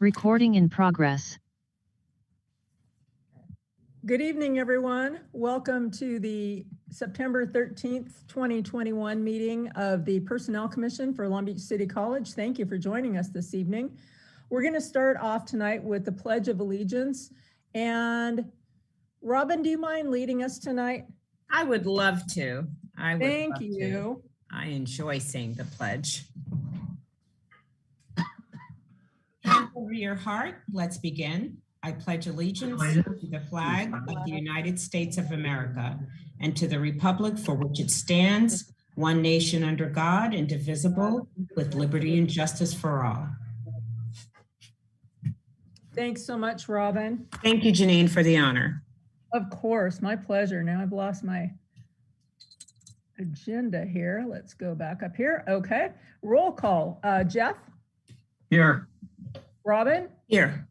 Recording in progress. Good evening, everyone. Welcome to the September 13th, 2021 meeting of the Personnel Commission for Long Beach City College. Thank you for joining us this evening. We're going to start off tonight with the Pledge of Allegiance. And Robin, do you mind leading us tonight? I would love to. Thank you. I enjoy saying the pledge. Hand over your heart. Let's begin. I pledge allegiance to the flag of the United States of America and to the republic for which it stands, one nation under God, indivisible, with liberty and justice for all. Thanks so much, Robin. Thank you, Janine, for the honor. Of course, my pleasure. Now I've lost my agenda here. Let's go back up here. Okay, roll call. Jeff? Here. Robin? Here.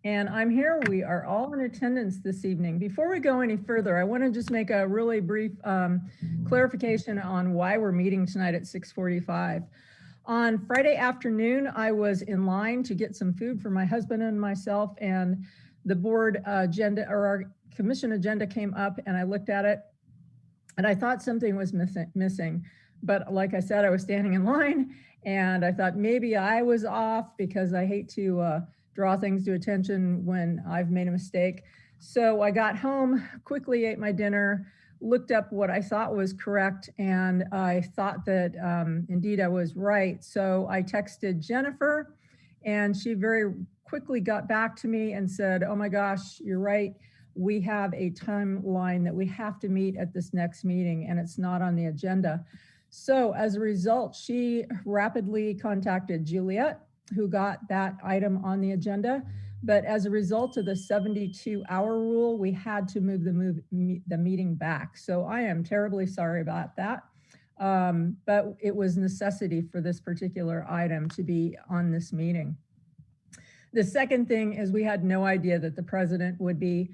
And I'm here. We are all in attendance this evening. Before we go any further, I want to just make a really brief clarification on why we're meeting tonight at 6:45. On Friday afternoon, I was in line to get some food for my husband and myself, and the board agenda or our commission agenda came up, and I looked at it and I thought something was missing. But like I said, I was standing in line and I thought maybe I was off because I hate to draw things to attention when I've made a mistake. So I got home, quickly ate my dinner, looked up what I thought was correct, and I thought that indeed I was right. So I texted Jennifer and she very quickly got back to me and said, oh my gosh, you're right. We have a timeline that we have to meet at this next meeting and it's not on the agenda. So as a result, she rapidly contacted Juliet, who got that item on the agenda. But as a result of the 72-hour rule, we had to move the meeting back. So I am terribly sorry about that. But it was necessity for this particular item to be on this meeting. The second thing is we had no idea that the president would be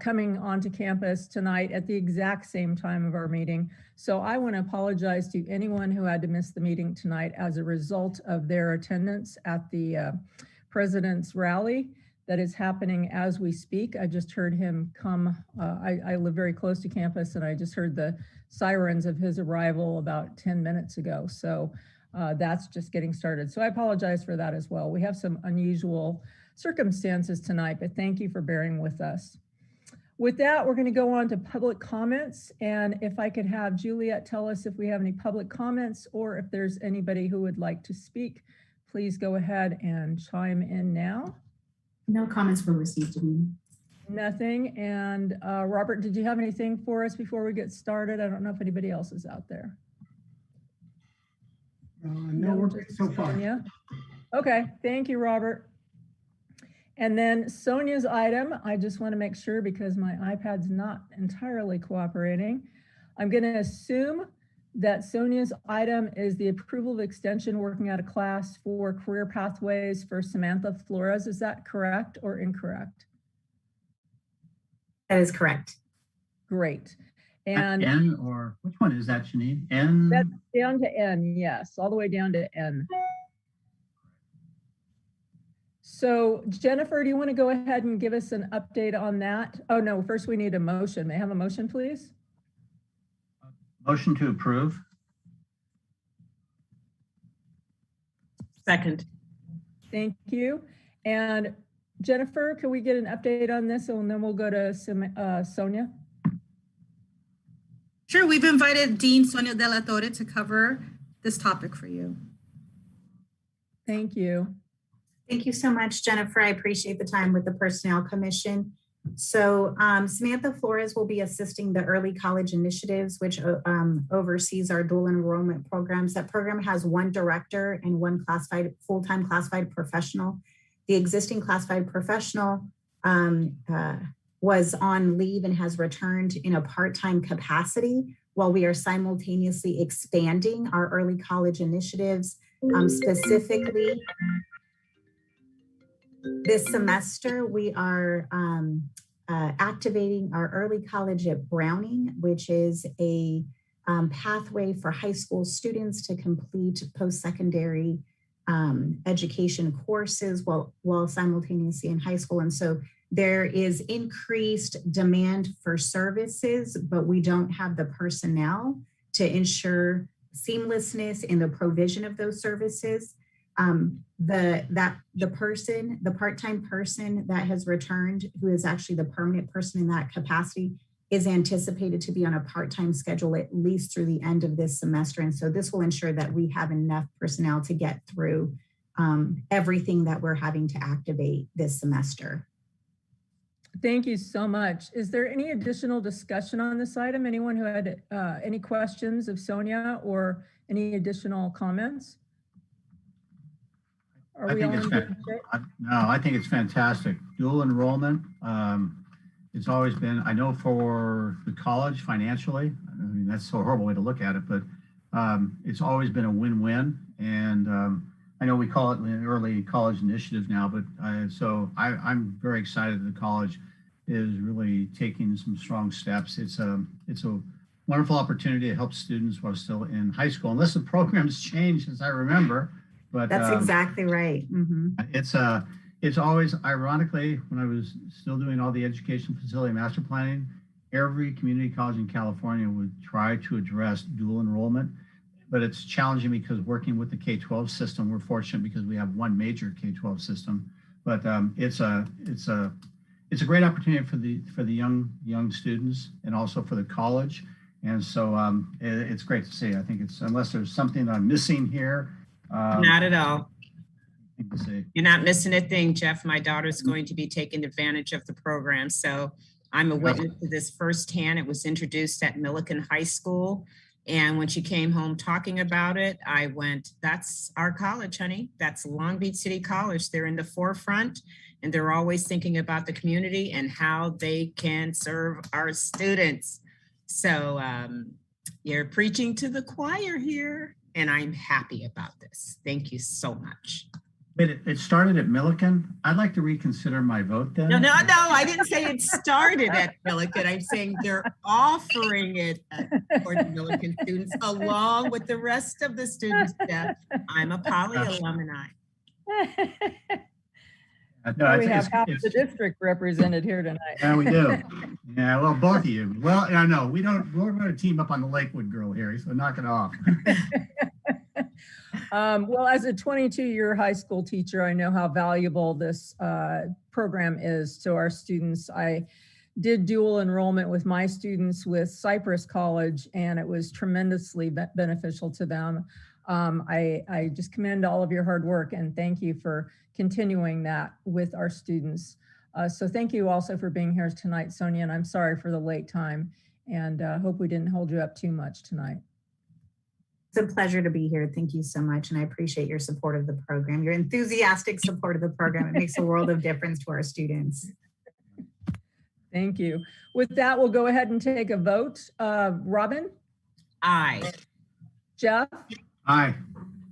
coming onto campus tonight at the exact same time of our meeting. So I want to apologize to anyone who had to miss the meeting tonight as a result of their attendance at the president's rally that is happening as we speak. I just heard him come. I live very close to campus and I just heard the sirens of his arrival about 10 minutes ago. So that's just getting started. So I apologize for that as well. We have some unusual circumstances tonight, but thank you for bearing with us. With that, we're going to go on to public comments. And if I could have Juliet tell us if we have any public comments or if there's anybody who would like to speak, please go ahead and chime in now. No comments were received. Nothing. And Robert, did you have anything for us before we get started? I don't know if anybody else is out there. No, we're good so far. Sonia. Okay, thank you, Robert. And then Sonia's item, I just want to make sure because my iPad's not entirely cooperating. I'm going to assume that Sonia's item is the approval of extension working out of class for career pathways for Samantha Flores. Is that correct or incorrect? That is correct. Great. And N, or which one is that, Janine? N? That's down to N, yes, all the way down to N. So Jennifer, do you want to go ahead and give us an update on that? Oh no, first we need a motion. May I have a motion, please? Motion to approve. Second. Thank you. And Jennifer, can we get an update on this and then we'll go to Sonia? Sure, we've invited Dean Sonia De La Torre to cover this topic for you. Thank you. Thank you so much, Jennifer. I appreciate the time with the Personnel Commission. So Samantha Flores will be assisting the Early College Initiatives, which oversees our dual enrollment programs. That program has one director and one full-time classified professional. The existing classified professional was on leave and has returned in a part-time capacity while we are simultaneously expanding our early college initiatives. Specifically, this semester, we are activating our early college at Browning, which is a pathway for high school students to complete post-secondary education courses while simultaneously in high school. And so there is increased demand for services, but we don't have the personnel to ensure seamlessness in the provision of those services. The part-time person that has returned, who is actually the permanent person in that capacity, is anticipated to be on a part-time schedule at least through the end of this semester. And so this will ensure that we have enough personnel to get through everything that we're having to activate this semester. Thank you so much. Is there any additional discussion on this item? Anyone who had any questions of Sonia or any additional comments? Are we all in good shape? I think it's fantastic. Dual enrollment. It's always been, I know for the college financially, I mean, that's a horrible way to look at it, but it's always been a win-win. And I know we call it an early college initiative now, but I'm very excited that the college is really taking some strong steps. It's a wonderful opportunity to help students while still in high school, unless the program's changed, as I remember. But that's exactly right. Mm-hmm. It's always, ironically, when I was still doing all the education facility master planning, every community college in California would try to address dual enrollment. But it's challenging because working with the K-12 system, we're fortunate because we have one major K-12 system. But it's a great opportunity for the young students and also for the college. And so it's great to see. I think it's, unless there's something I'm missing here. Not at all. To see. You're not missing a thing, Jeff. My daughter's going to be taking advantage of the program. So I'm a witness to this firsthand. It was introduced at Millikan High School. And when she came home talking about it, I went, that's our college, honey. That's Long Beach City College. They're in the forefront and they're always thinking about the community and how they can serve our students. So you're preaching to the choir here and I'm happy about this. Thank you so much. Wait, it started at Millikan? I'd like to reconsider my vote then. No, I didn't say it started at Millikan. I'm saying they're offering it for the Millikan students along with the rest of the students. Jeff. I'm a Poly alumni. No, we have half the district represented here tonight. Yeah, we do. Yeah, well, both of you. Well, I know we're going to team up on the Lakewood girl here, so knock it off. Well, as a 22-year high school teacher, I know how valuable this program is to our students. I did dual enrollment with my students with Cypress College, and it was tremendously beneficial to them. I just commend all of your hard work and thank you for continuing that with our students. So thank you also for being here tonight, Sonia, and I'm sorry for the late time and hope we didn't hold you up too much tonight. It's a pleasure to be here. Thank you so much. And I appreciate your support of the program, your enthusiastic support of the program. It makes a world of difference to our students. Thank you. With that, we'll go ahead and take a vote. Robin? Aye. Jeff? Aye.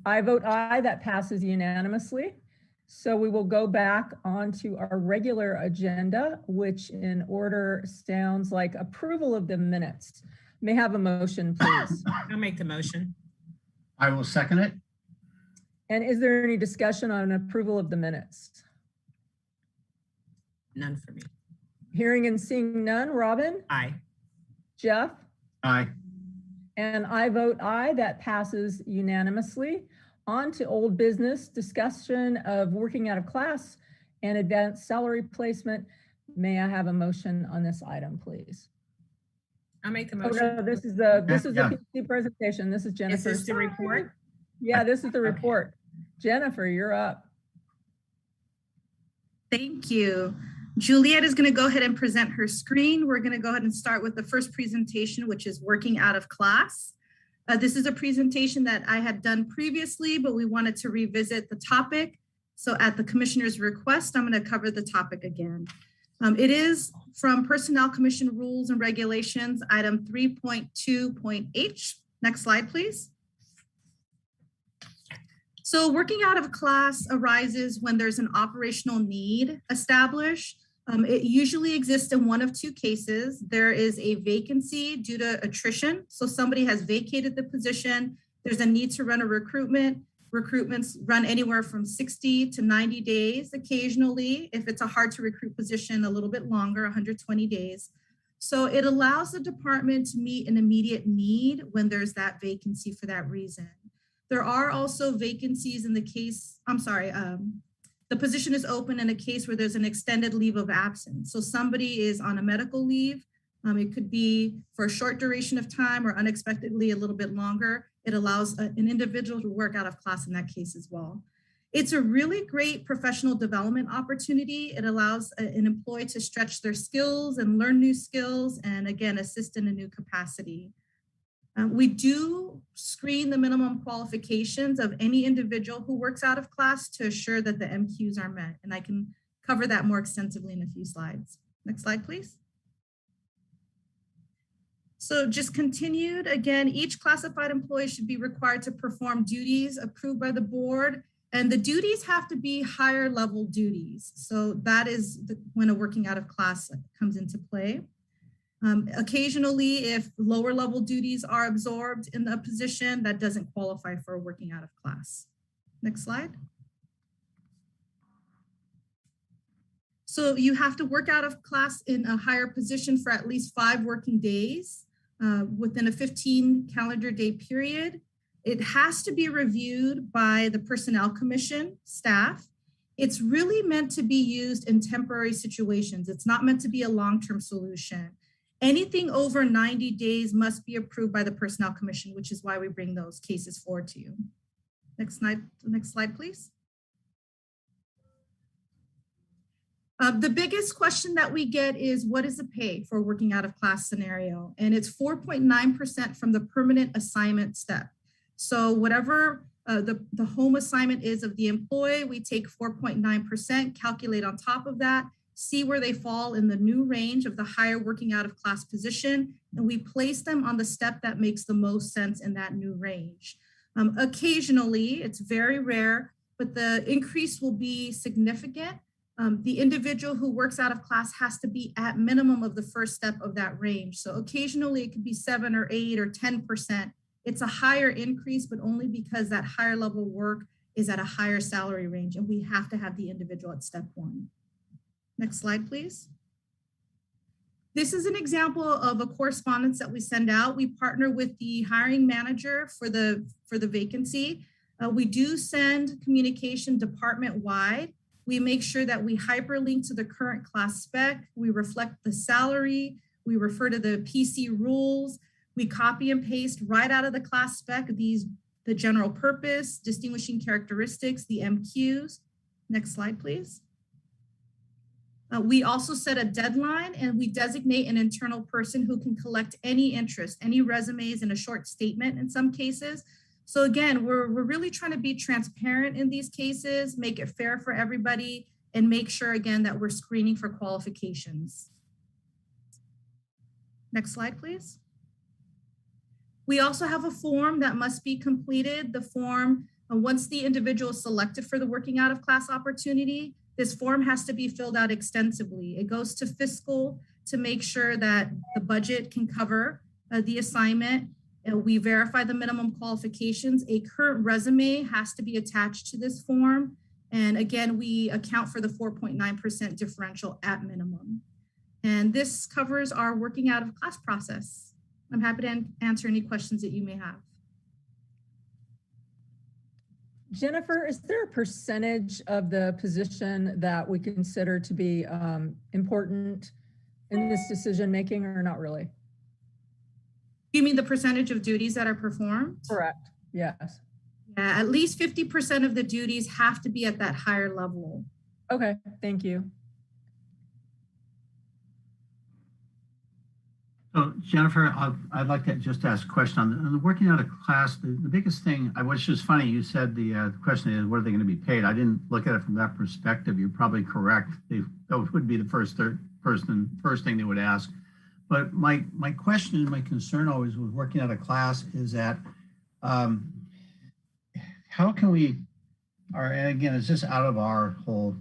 I vote aye. That passes unanimously. So we will go back onto our regular agenda, which in order sounds like approval of the minutes. May I have a motion, please? I'll make the motion. I will second it. And is there any discussion on approval of the minutes? None for me. Hearing and seeing none. Robin? Aye. Jeff? Aye. And I vote aye. That passes unanimously. On to old business, discussion of working out of class and advanced salary placement. May I have a motion on this item, please? I'll make the Oh, motion. no, this is the PC presentation. This is Jennifer. Is this the report? Yeah, this is the report. Jennifer, you're up. Thank you. Juliet is going to go ahead and present her screen. We're going to go ahead and start with the first presentation, which is working out of class. This is a presentation that I had done previously, but we wanted to revisit the topic. So at the commissioner's request, I'm going to cover the topic again. It is from Personnel Commission Rules and Regulations, item 3.2.h. Next slide, please. So working out of class arises when there's an operational need established. It usually exists in one of two cases. There is a vacancy due to attrition. So somebody has vacated the position. There's a need to run a recruitment. Recruitments run anywhere from 60 to 90 days occasionally. If it's a hard to recruit position, a little bit longer, 120 days. So it allows the department to meet an immediate need when there's that vacancy for that reason. There are also vacancies in the case, the position is open in a case where there's an extended leave of absence. So somebody is on a medical leave. It could be for a short duration of time or unexpectedly a little bit longer. It allows an individual to work out of class in that case as well. It's a really great professional development opportunity. It allows an employee to stretch their skills and learn new skills and again, assist in a new capacity. We do screen the minimum qualifications of any individual who works out of class to assure that the MQs are met. And I can cover that more extensively in a few slides. Next slide, please. So just continued, again, each classified employee should be required to perform duties approved by the board. And the duties have to be higher level duties. So that is when a working out of class comes into play. Occasionally, if lower level duties are absorbed in the position, that doesn't qualify for a working out of class. Next slide. So you have to work out of class in a higher position for at least 5 working days within a 15 calendar day period. It has to be reviewed by the Personnel Commission staff. It's really meant to be used in temporary situations. It's not meant to be a long-term solution. Anything over 90 days must be approved by the Personnel Commission, which is why we bring those cases forward to you. Next slide, please. The biggest question that we get is, what is the pay for a working out of class scenario? And it's 4.9% from the permanent assignment step. So whatever the home assignment is of the employee, we take 4.9%, calculate on top of that, see where they fall in the new range of the higher working out of class position, and we place them on the step that makes the most sense in that new range. Occasionally, it's very rare, but the increase will be significant. The individual who works out of class has to be at minimum of the first step of that range. So occasionally it could be 7 or 8 or 10%. It's a higher increase, but only because that higher level work is at a higher salary range, and we have to have the individual at step 1. Next slide, please. This is an example of a correspondence that we send out. We partner with the hiring manager for the vacancy. We do send communication department-wide. We make sure that we hyperlink to the current class spec. We reflect the salary. We refer to the PC rules. We copy and paste right out of the class spec the general purpose, distinguishing characteristics, the MQs. Next slide, please. We also set a deadline, and we designate an internal person who can collect any interest, any resumes, and a short statement in some cases. So again, we're really trying to be transparent in these cases, make it fair for everybody, and make sure again that we're screening for qualifications. Next slide, please. We also have a form that must be completed. The form, once the individual is selected for the working out of class opportunity, this form has to be filled out extensively. It goes to fiscal to make sure that the budget can cover the assignment. We verify the minimum qualifications. A current resume has to be attached to this form. And again, we account for the 4.9% differential at minimum. And this covers our working out of class process. I'm happy to answer any questions that you may have. Jennifer, is there a percentage of the position that we consider to be important in this decision-making, or not really? You mean the percentage of duties that are performed? Correct, yes. Yeah, at least 50% of the duties have to be at that higher level. Okay, thank you. So Jennifer, I'd like to just ask a question on the working out of class. The biggest thing, which is funny, you said the question is, what are they going to be paid? I didn't look at it from that perspective. You're probably correct. That would be the first thing they would ask. But my question and my concern always with working out of class is that how can we, and again, it's just out of our whole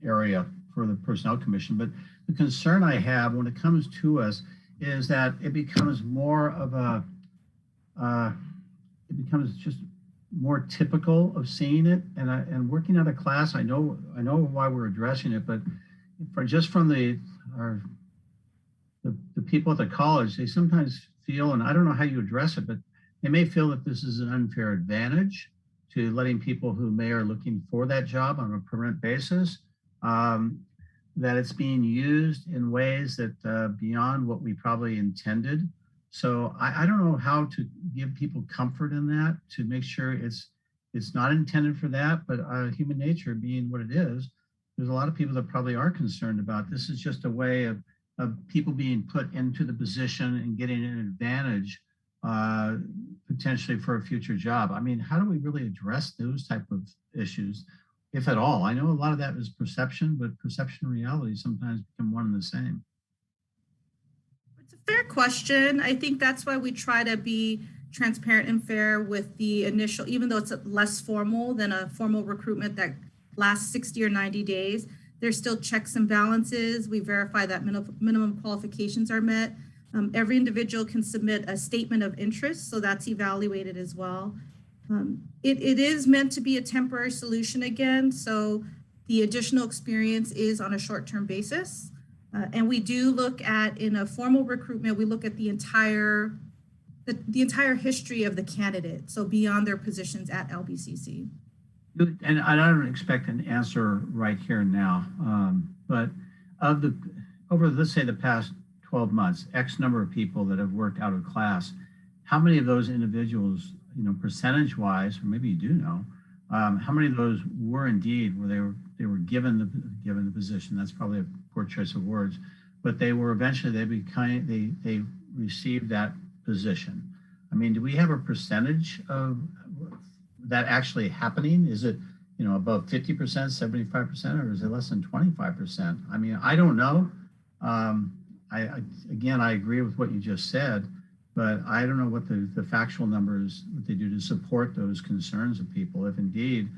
area for the Personnel Commission, but the concern I have when it comes to us is that it becomes more of it becomes just more typical of seeing it. And working at a class, I know why we're addressing it, but from the people at the college, they sometimes feel, and I don't know how you address it, but they may feel that this is an unfair advantage to letting people who may are looking for that job on a permanent basis, that it's being used in ways that beyond what we probably intended. So I don't know how to give people comfort in that, to make sure it's not intended for that, but human nature being what it is, there's a lot of people that probably are concerned about this is just a way of people being put into the position and getting an advantage potentially for a future job. I mean, how do we really address those type of issues, if at all? I know a lot of that is perception, but perception and reality sometimes become one and the same. It's a fair question. I think that's why we try to be transparent and fair with the initial, even though it's less formal than a formal recruitment that lasts 60 or 90 days, there's still checks and balances. We verify that minimum qualifications are met. Every individual can submit a statement of interest, so that's evaluated as well. It is meant to be a temporary solution again, so the additional experience is on a short-term basis. And we do look at, in a formal recruitment, we look at the entire history of the candidate, so beyond their positions at LBCC. And I don't expect an answer right here and now, but over, let's say, the past 12 months, X number of people that have worked out of class, how many of those individuals, percentage wise, or maybe you do know, how many of those were indeed where they were given the position? That's probably a poor choice of words, but they were eventually, they received that position. I mean, do we have a percentage of that actually happening? Is it, above 50%, 75%, or is it less than 25%? I mean, I don't know. I agree with what you just said, but I don't know what the factual numbers, what they do to support those concerns of people. If indeed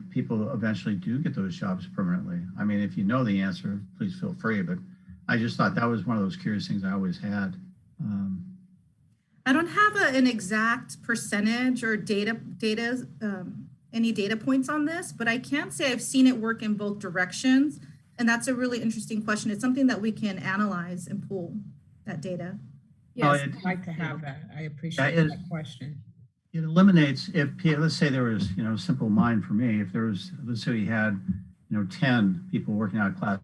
people eventually do get those jobs permanently. I mean, if you know the answer, please feel free. But I just thought that was one of those curious things I always had. I don't have an exact percentage or any data points on this, but I can say I've seen it work in both directions. And that's a really interesting question. It's something that we can analyze and pull that data. Yes, I'd like to have that. I appreciate that question. It eliminates, let's say there was, simple mind for me, if there was, let's say we had, 10 people working out of class.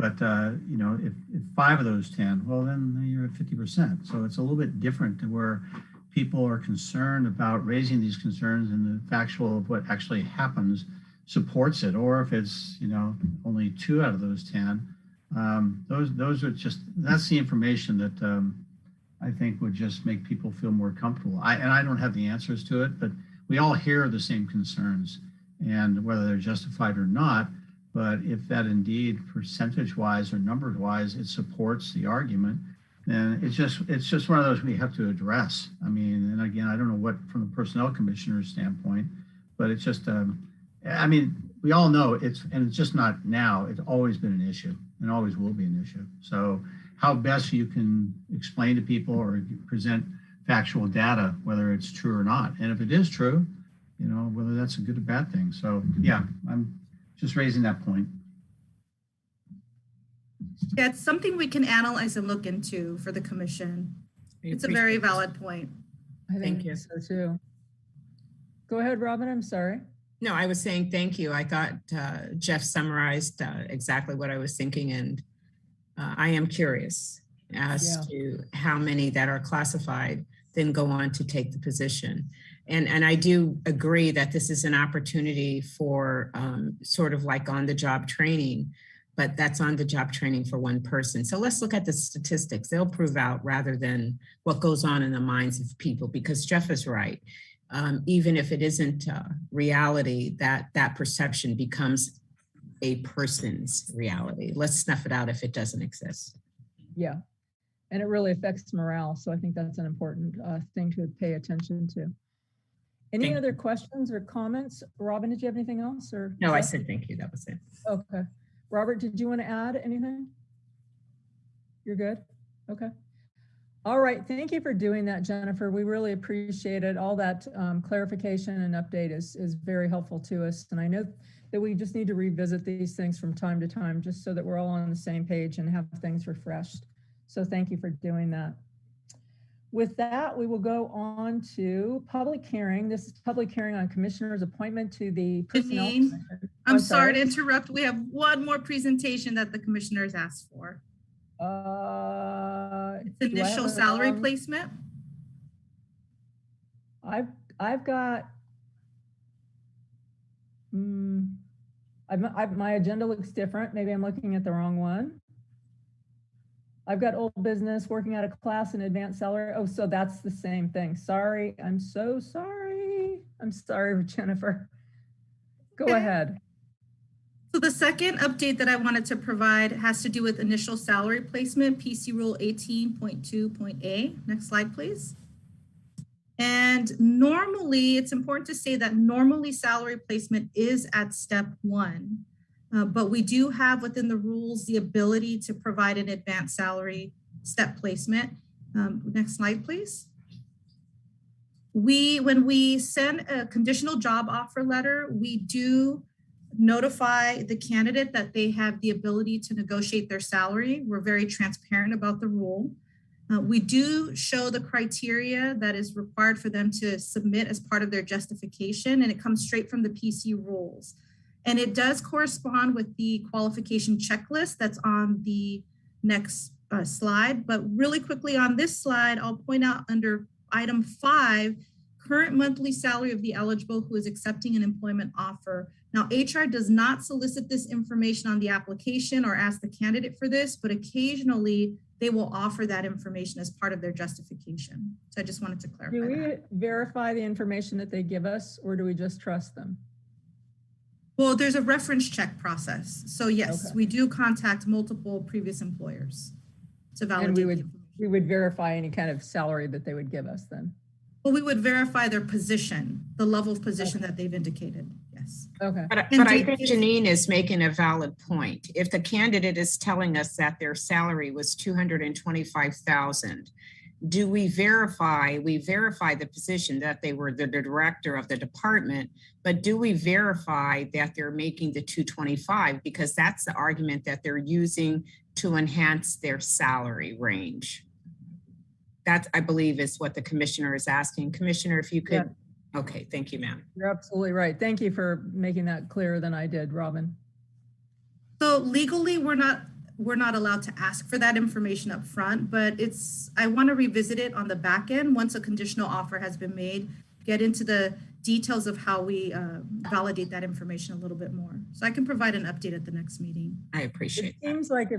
If 5 of those 10, well, then you're at 50%. So it's a little bit different to where people are concerned about raising these concerns, and the factual of what actually happens supports it. Or if it's, only 2 out of those 10, those are just, that's the information that I think would just make people feel more comfortable. I don't have the answers to it, but we all hear the same concerns, and whether they're justified or not. But if that indeed percentage-wise or numbers-wise, it supports the argument, then it's just one of those we have to address. I mean, and again, I don't know what from the personnel commissioner's standpoint, but it's just, we all know it's just not now. It's always been an issue and always will be an issue. So how best you can explain to people or present factual data, whether it's true or not, and if it is true, whether that's a good or bad thing. So yeah, I'm just raising that point. Yeah, it's something we can analyze and look into for the commission. It's a very valid point. I think so too. Go ahead, Robin. I'm sorry. No, I was saying thank you. I thought Jeff summarized exactly what I was thinking, and I am curious as to how many that are classified then go on to take the position. And I do agree that this is an opportunity for sort of like on-the-job training, but that's on-the-job training for one person. So let's look at the statistics. They'll prove out rather than what goes on in the minds of people, because Jeff is right. Even if it isn't reality, that perception becomes a person's reality. Let's snuff it out if it doesn't exist. Yeah, and it really affects morale. So I think that's an important thing to pay attention to. Any other questions or comments? Robin, did you have anything else? Or no, I said thank you. That was it. Okay. Robert, did you want to add anything? You're good? Okay. All right, thank you for doing that, Jennifer. We really appreciate it. All that clarification and update is very helpful to us. And I know that we just need to revisit these things from time to time, just so that we're all on the same page and have things refreshed. So thank you for doing that. With that, we will go on to public hearing. This is public hearing on commissioner's appointment to the Personnel Commission. I'm sorry to interrupt. We have one more presentation that the commissioners asked for. It's initial salary placement. I've got, my agenda looks different. Maybe I'm looking at the wrong one. I've got old business, working out of class and advanced salary. Oh, so that's the same thing. Sorry, I'm so sorry. I'm sorry, Jennifer. Go ahead. So the second update that I wanted to provide has to do with initial salary placement, PC Rule 18.2.A. Next slide, please. And normally, it's important to say that normally salary placement is at step 1, but we do have within the rules the ability to provide an advanced salary step placement. Next slide, please. When we send a conditional job offer letter, we do notify the candidate that they have the ability to negotiate their salary. We're very transparent about the rule. We do show the criteria that is required for them to submit as part of their justification, and it comes straight from the PC rules. And it does correspond with the qualification checklist that's on the next slide. But really quickly on this slide, I'll point out under item 5, current monthly salary of the eligible who is accepting an employment offer. Now, HR does not solicit this information on the application or ask the candidate for this, but occasionally they will offer that information as part of their justification. So I just wanted to clarify. Do we verify the information that they give us, or do we just trust them? Well, there's a reference check process. So yes, Okay. we do contact multiple previous employers to validate. And we would verify any kind of salary that they would give us then. Well, we would verify their position, the level of position that they've indicated. Yes. Okay. But I think Janine is making a valid point. If the candidate is telling us that their salary was $225,000, do we verify the position that they were the director of the department, but do we verify that they're making the 225? Because that's the argument that they're using to enhance their salary range. That, I believe, is what the commissioner is asking. Commissioner, if you could. Yeah. Okay, thank you, ma'am. You're absolutely right. Thank you for making that clearer than I did, Robin. So legally, we're not allowed to ask for that information up front, but I want to revisit it on the back end once a conditional offer has been made, get into the details of how we validate that information a little bit more. So I can provide an update at the next meeting. I appreciate it. Seems like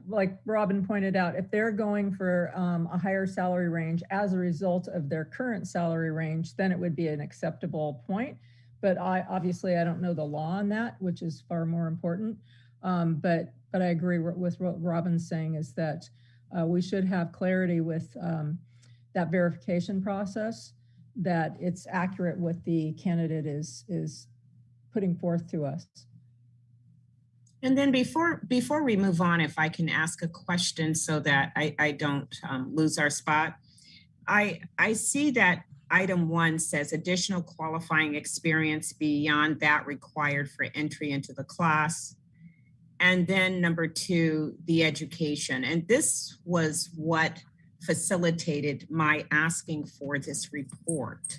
like Robin pointed out, if they're going for a higher salary range as a result of their current salary range, then it would be an acceptable point. But obviously I don't know the law on that, which is far more important. But I agree with what Robin's saying, is that we should have clarity with that verification process, that it's accurate what the candidate is putting forth to us. And then before we move on, if I can ask a question so that I don't lose our spot. I see that item 1 says additional qualifying experience beyond that required for entry into the class. And then number 2, the education. And this was what facilitated my asking for this report.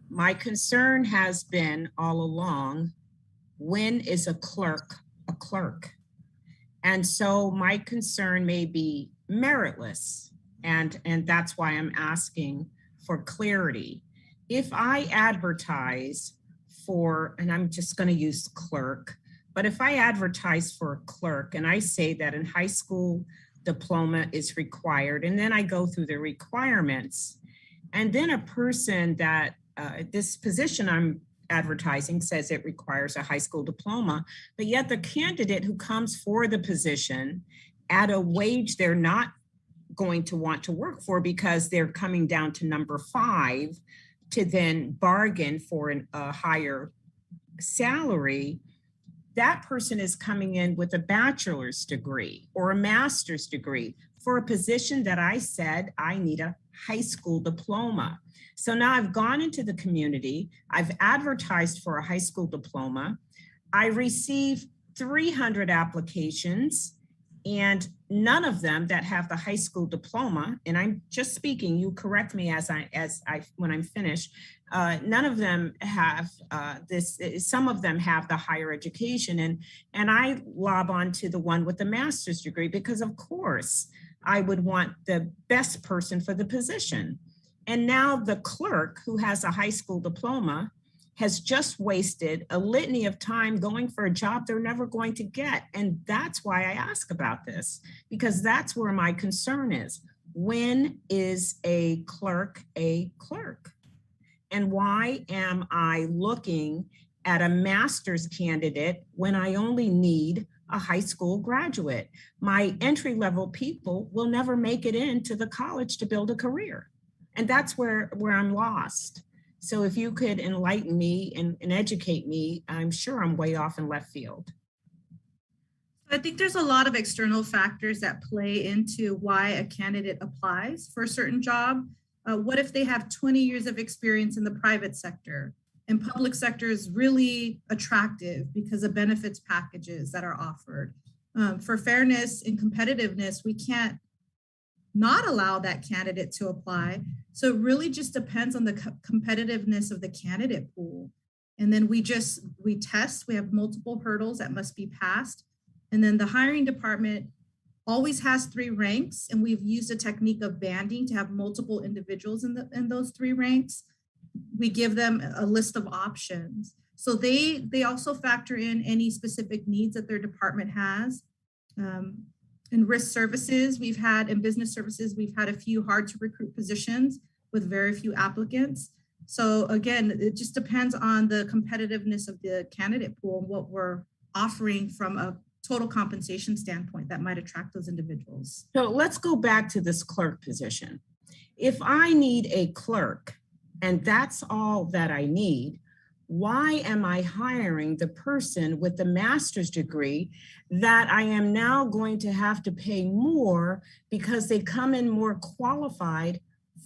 My concern has been all along, when is a clerk a clerk? And so my concern may be meritless, and that's why I'm asking for clarity. If I advertise for, and I'm just going to use clerk, but if I advertise for a clerk and I say that in high school diploma is required, and then I go through the requirements, and then a person that this position I'm advertising says it requires a high school diploma, but yet the candidate who comes for the position at a wage they're not going to want to work for because they're coming down to number 5 to then bargain for a higher salary, that person is coming in with a bachelor's degree or a master's degree for a position that I said I need a high school diploma. So now I've gone into the community, I've advertised for a high school diploma, I received 300 applications, and none of them that have the high school diploma, and I'm just speaking, you correct me when I'm finished, none of them have this, some of them have the higher education, and I lob on to the one with the master's degree because of course I would want the best person for the position. And now the clerk who has a high school diploma has just wasted a litany of time going for a job they're never going to get. And that's why I ask about this, because that's where my concern is. When is a clerk a clerk? And why am I looking at a master's candidate when I only need a high school graduate? My entry-level people will never make it into the college to build a career. And that's where I'm lost. So if you could enlighten me and educate me, I'm sure I'm way off in left field. I think there's a lot of external factors that play into why a candidate applies for a certain job. What if they have 20 years of experience in the private sector and public sector is really attractive because of benefits packages that are offered? For fairness and competitiveness, we can't not allow that candidate to apply. So it really just depends on the competitiveness of the candidate pool. And then we test, we have multiple hurdles that must be passed. And then the hiring department always has 3 ranks, and we've used a technique of banding to have multiple individuals in those 3 ranks. We give them a list of options. So they also factor in any specific needs that their department has. In risk services, in business services, we've had a few hard to recruit positions with very few applicants. So again, it just depends on the competitiveness of the candidate pool and what we're offering from a total compensation standpoint that might attract those individuals. So let's go back to this clerk position. If I need a clerk and that's all that I need, why am I hiring the person with the master's degree that I am now going to have to pay more because they come in more qualified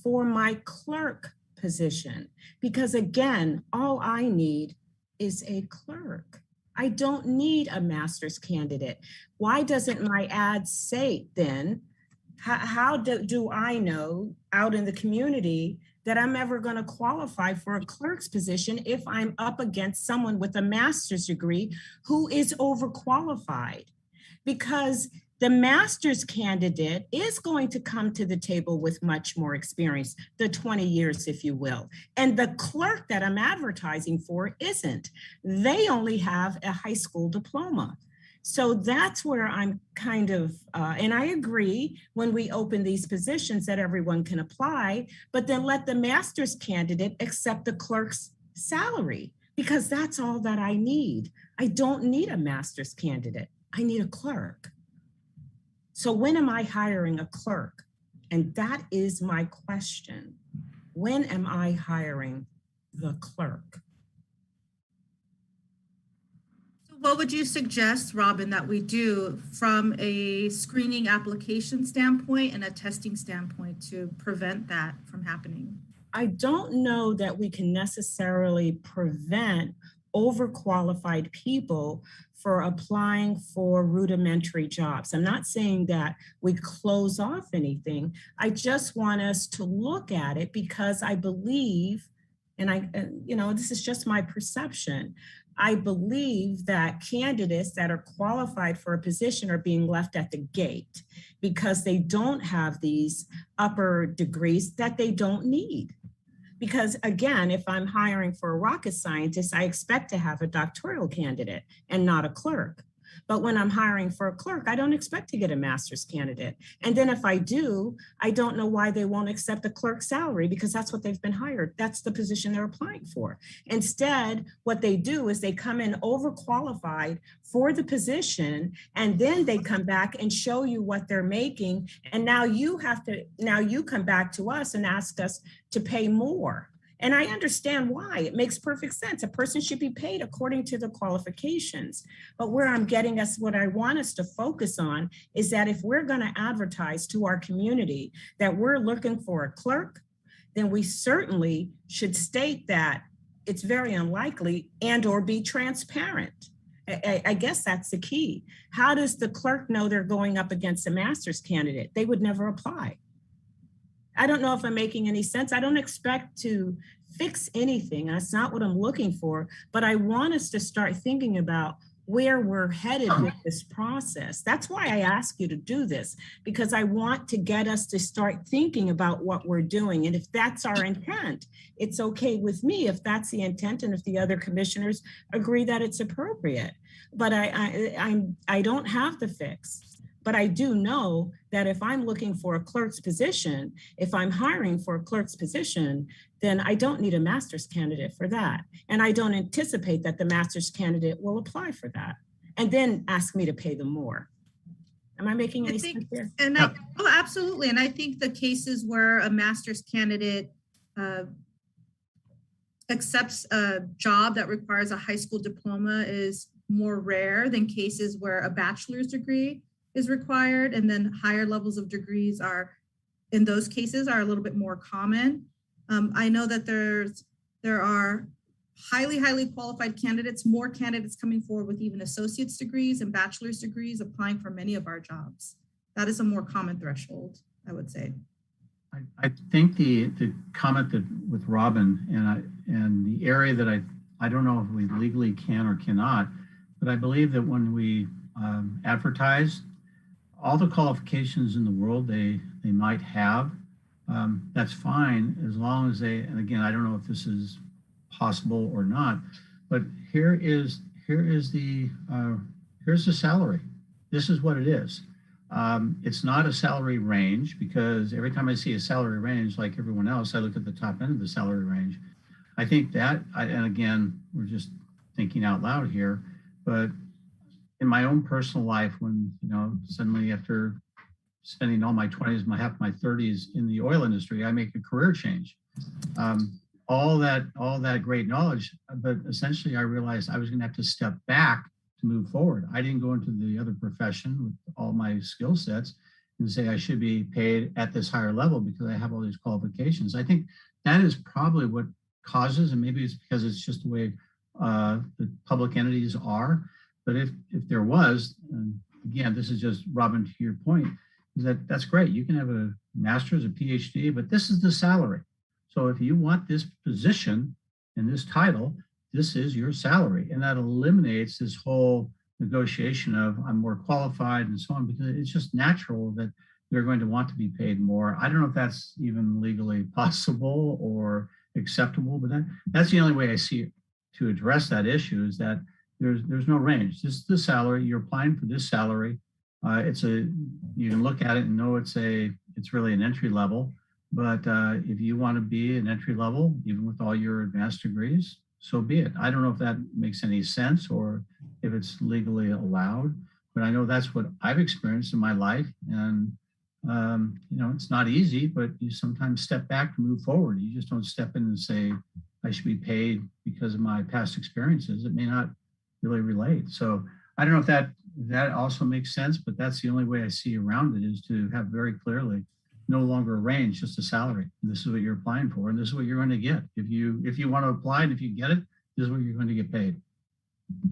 for my clerk position? Because again, all I need is a clerk. I don't need a master's candidate. Why doesn't my ad say then, how do I know out in the community that I'm ever going to qualify for a clerk's position if I'm up against someone with a master's degree who is overqualified? Because the master's candidate is going to come to the table with much more experience, the 20 years, if you will. And the clerk that I'm advertising for isn't. They only have a high school diploma. So that's where I'm kind of, and I agree when we open these positions that everyone can apply, but then let the master's candidate accept the clerk's salary, because that's all that I need. I don't need a master's candidate. I need a clerk. So when am I hiring a clerk? And that is my question. When am I hiring the clerk? What would you suggest, Robin, that we do from a screening application standpoint and a testing standpoint to prevent that from happening? I don't know that we can necessarily prevent overqualified people for applying for rudimentary jobs. I'm not saying that we close off anything. I just want us to look at it because I believe, this is just my perception, I believe that candidates that are qualified for a position are being left at the gate because they don't have these upper degrees that they don't need. Because again, if I'm hiring for a rocket scientist, I expect to have a doctoral candidate and not a clerk. But when I'm hiring for a clerk, I don't expect to get a master's candidate. And then if I do, I don't know why they won't accept the clerk salary because that's what they've been hired. That's the position they're applying for. Instead, what they do is they come in overqualified for the position, and then they come back and show you what they're making. And now you come back to us and ask us to pay more. And I understand why. It makes perfect sense. A person should be paid according to the qualifications. But where I'm getting us, what I want us to focus on is that if we're going to advertise to our community that we're looking for a clerk, then we certainly should state that it's very unlikely and or be transparent. I guess that's the key. How does the clerk know they're going up against a master's candidate? They would never apply. I don't know if I'm making any sense. I don't expect to fix anything. That's not what I'm looking for, but I want us to start thinking about where we're headed with this process. That's why I ask you to do this, because I want to get us to start thinking about what we're doing. And if that's our intent, it's okay with me if that's the intent and if the other commissioners agree that it's appropriate. But I don't have the fix. But I do know that if I'm looking for a clerk's position, if I'm hiring for a clerk's position, then I don't need a master's candidate for that. And I don't anticipate that the master's candidate will apply for that and then ask me to pay them more. Am I making any sense here? Oh, absolutely. And I think the cases where a master's candidate accepts a job that requires a high school diploma is more rare than cases where a bachelor's degree is required, and then higher levels of degrees are, in those cases, are a little bit more common. I know that there are highly qualified candidates, more candidates coming forward with even associate's degrees and bachelor's degrees applying for many of our jobs. That is a more common threshold, I would say. I think the comment that with Robin and the area that I don't know if we legally can or cannot, but I believe that when we advertise, all the qualifications in the world they might have, that's fine as long as they, and again, I don't know if this is possible or not, but here's the salary. This is what it is. It's not a salary range, because every time I see a salary range, like everyone else, I look at the top end of the salary range. I think that, and again, we're just thinking out loud here, but in my own personal life, when, suddenly after spending all my 20s, half my 30s in the oil industry, I make a career change. All that great knowledge, but essentially I realized I was going to have to step back to move forward. I didn't go into the other profession with all my skill sets and say I should be paid at this higher level because I have all these qualifications. I think that is probably what causes, and maybe it's because it's just the way the public entities are. But if there was, and again, this is just Robin to your point, is that's great. You can have a master's, a PhD, but this is the salary. So if you want this position and this title, this is your salary. And that eliminates this whole negotiation of I'm more qualified and so on, because it's just natural that they're going to want to be paid more. I don't know if that's even legally possible or acceptable, but that's the only way I see it to address that issue, is that there's no range. This is the salary. You're applying for this salary. You can look at it and know it's really an entry level. But if you want to be an entry level, even with all your advanced degrees, so be it. I don't know if that makes any sense or if it's legally allowed, but I know that's what I've experienced in my life. And it's not easy, but you sometimes step back to move forward. You just don't step in and say, I should be paid because of my past experiences. It may not really relate. So I don't know if that also makes sense, but that's the only way I see around it, is to have very clearly no longer a range, just a salary. And this is what you're applying for, and this is what you're going to get. If you want to apply and if you get it, this is what you're going to get paid.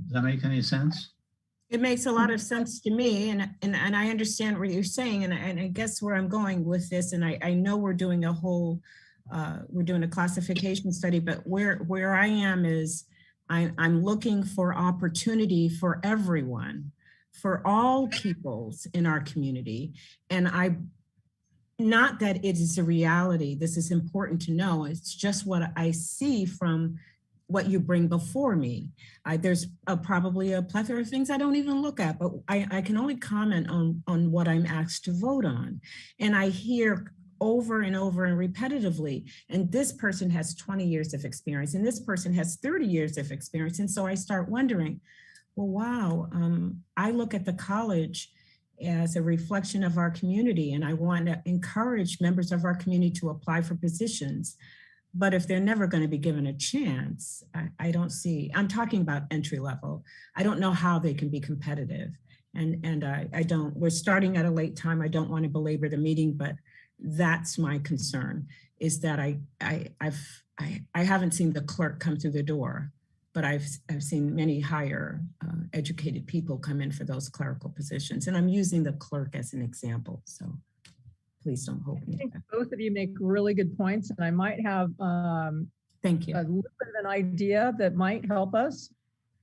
Does that make any sense? It makes a lot of sense to me, and I understand what you're saying, and I guess where I'm going with this, and I know we're doing a classification study, but where I am is I'm looking for opportunity for everyone, for all peoples in our community. And not that it is a reality, this is important to know, it's just what I see from what you bring before me. There's probably a plethora of things I don't even look at, but I can only comment on what I'm asked to vote on. And I hear over and over and repetitively, and this person has 20 years of experience, and this person has 30 years of experience. And so I start wondering, well, wow, I look at the college as a reflection of our community, and I want to encourage members of our community to apply for positions. But if they're never going to be given a chance, I don't see, I'm talking about entry level. I don't know how they can be competitive. And I don't, we're starting at a late time. I don't want to belabor the meeting, but that's my concern, is that I haven't seen the clerk come through the door, but I've seen many higher educated people come in for those clerical positions. And I'm using the clerk as an example. So please don't hold me. I think both of you make really good points, and I might have Thank you. a little bit of an idea that might help us.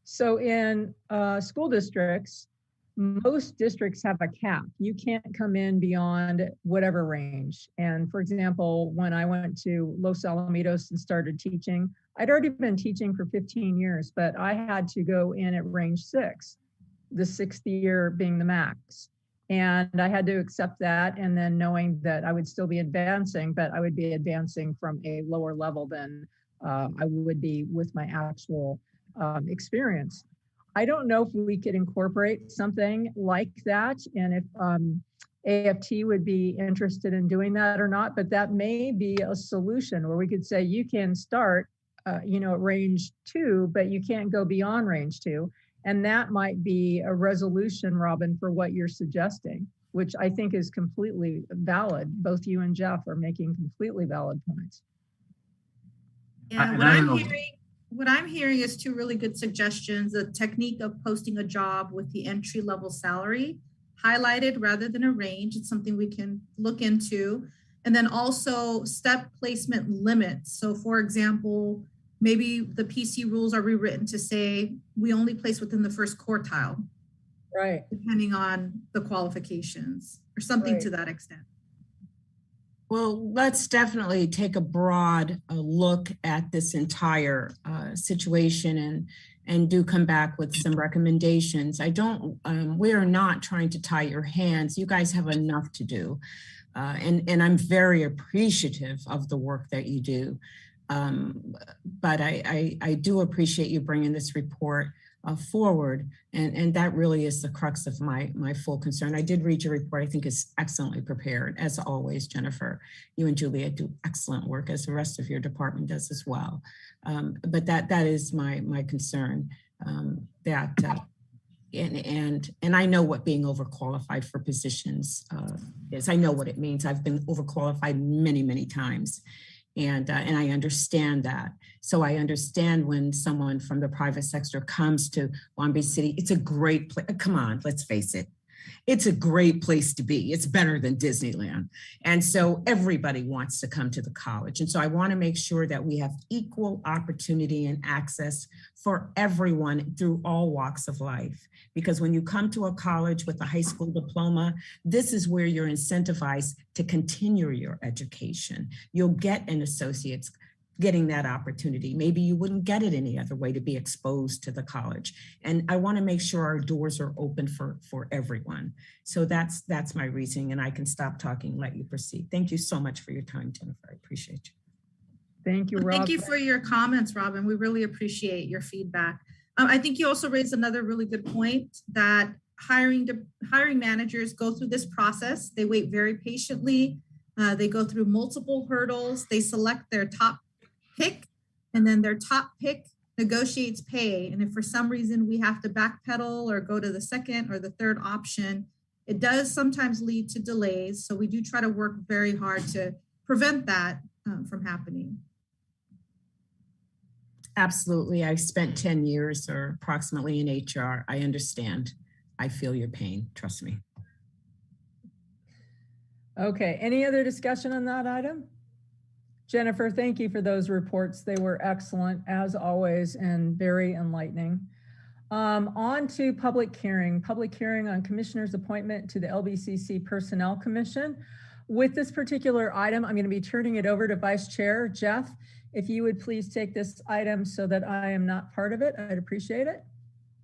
So in school districts, most districts have a cap. You can't come in beyond whatever range. And for example, when I went to Los Alamitos and started teaching, I'd already been teaching for 15 years, but I had to go in at range 6, the 6th year being the max. And I had to accept that, and then knowing that I would still be advancing, but I would be advancing from a lower level than I would be with my actual experience. I don't know if we could incorporate something like that, and if AFT would be interested in doing that or not, but that may be a solution where we could say you can start at range 2, but you can't go beyond range 2. And that might be a resolution, Robin, for what you're suggesting, which I think is completely valid. Both you and Jeff are making completely valid points. Yeah, what I'm hearing is 2 really good suggestions. The technique of posting a job with the entry level salary highlighted rather than a range. It's something we can look into. And then also step placement limits. So for example, maybe the PC rules are rewritten to say we only place within the first quartile, right? Depending on the qualifications or something to that extent. Well, let's definitely take a broad look at this entire situation and do come back with some recommendations. We are not trying to tie your hands. You guys have enough to do. And I'm very appreciative of the work that you do. But I do appreciate you bringing this report forward, and that really is the crux of my full concern. I did read your report. I think it's excellently prepared, as always, Jennifer. You and Juliet do excellent work, as the rest of your department does as well. But that is my concern. And I know what being overqualified for positions is. I know what it means. I've been overqualified many times. And I understand that. So I understand when someone from the private sector comes to Long Beach City, it's a great place. Come on, let's face it. It's a great place to be. It's better than Disneyland. And so everybody wants to come to the college. And so I want to make sure that we have equal opportunity and access for everyone through all walks of life. Because when you come to a college with a high school diploma, this is where you're incentivized to continue your education. You'll get an associate's getting that opportunity. Maybe you wouldn't get it any other way to be exposed to the college. And I want to make sure our doors are open for everyone. So that's my reasoning, and I can stop talking and let you proceed. Thank you so much for your time, Jennifer. I appreciate you. Thank you, Rob. Thank you for your comments, Robin. We really appreciate your feedback. I think you also raised another really good point that hiring managers go through this process. They wait very patiently. They go through multiple hurdles. They select their top pick, and then their top pick negotiates pay. And if for some reason we have to backpedal or go to the second or the third option, it does sometimes lead to delays. So we do try to work very hard to prevent that from happening. Absolutely. I spent 10 years or approximately in HR. I understand. I feel your pain. Trust me. Okay. Any other discussion on that item? Jennifer, thank you for those reports. They were excellent as always and very enlightening. On to public hearing on commissioner's appointment to the LBCC Personnel Commission. With this particular item, I'm going to be turning it over to Vice Chair Jeff. If you would please take this item so that I am not part of it, I'd appreciate it.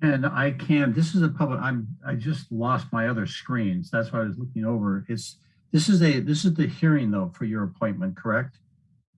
And I can, this is a public, I just lost my other screens. That's why I was looking over. This is the hearing though for your appointment, correct?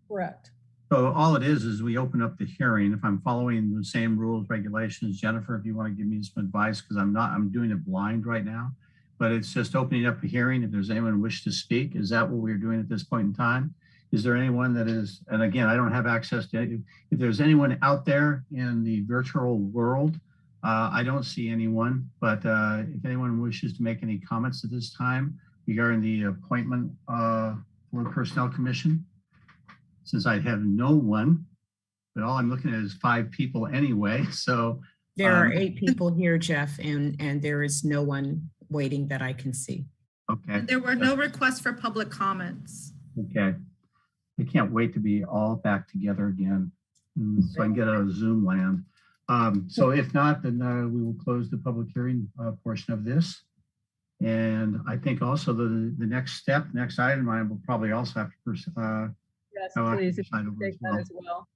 Correct. So all it is we open up the hearing. If I'm following the same rules, regulations, Jennifer, if you want to give me some advice, because I'm doing it blind right now, but it's just opening up a hearing. If there's anyone who wishes to speak, is that what we're doing at this point in time? Is there anyone that is, and again, I don't have access to it. If there's anyone out there in the virtual world, I don't see anyone, but if anyone wishes to make any comments at this time regarding the appointment for the Personnel Commission, since I have no one, but all I'm looking at is 5 people anyway, so. There are 8 people here, Jeff, and there is no one waiting that I can see. Okay. There were no requests for public comments. Okay. I can't wait to be all back together again, so I can get out of Zoom land. So if not, then we will close the public hearing portion of this. And I think also the next item, I will probably also have to Yes, please, if you take that as well.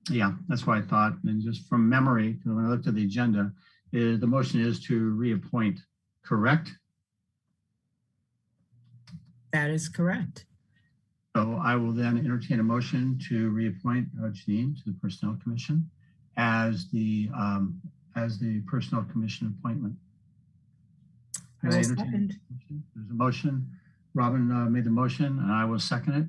Yeah, that's what I thought. And just from memory, when I looked at the agenda, the motion is to reappoint, correct? That is correct. So I will then entertain a motion to reappoint Janine to the Personnel Commission as the Personnel Commission appointment. I will second. There's a motion. Robin made the motion, and I will second it.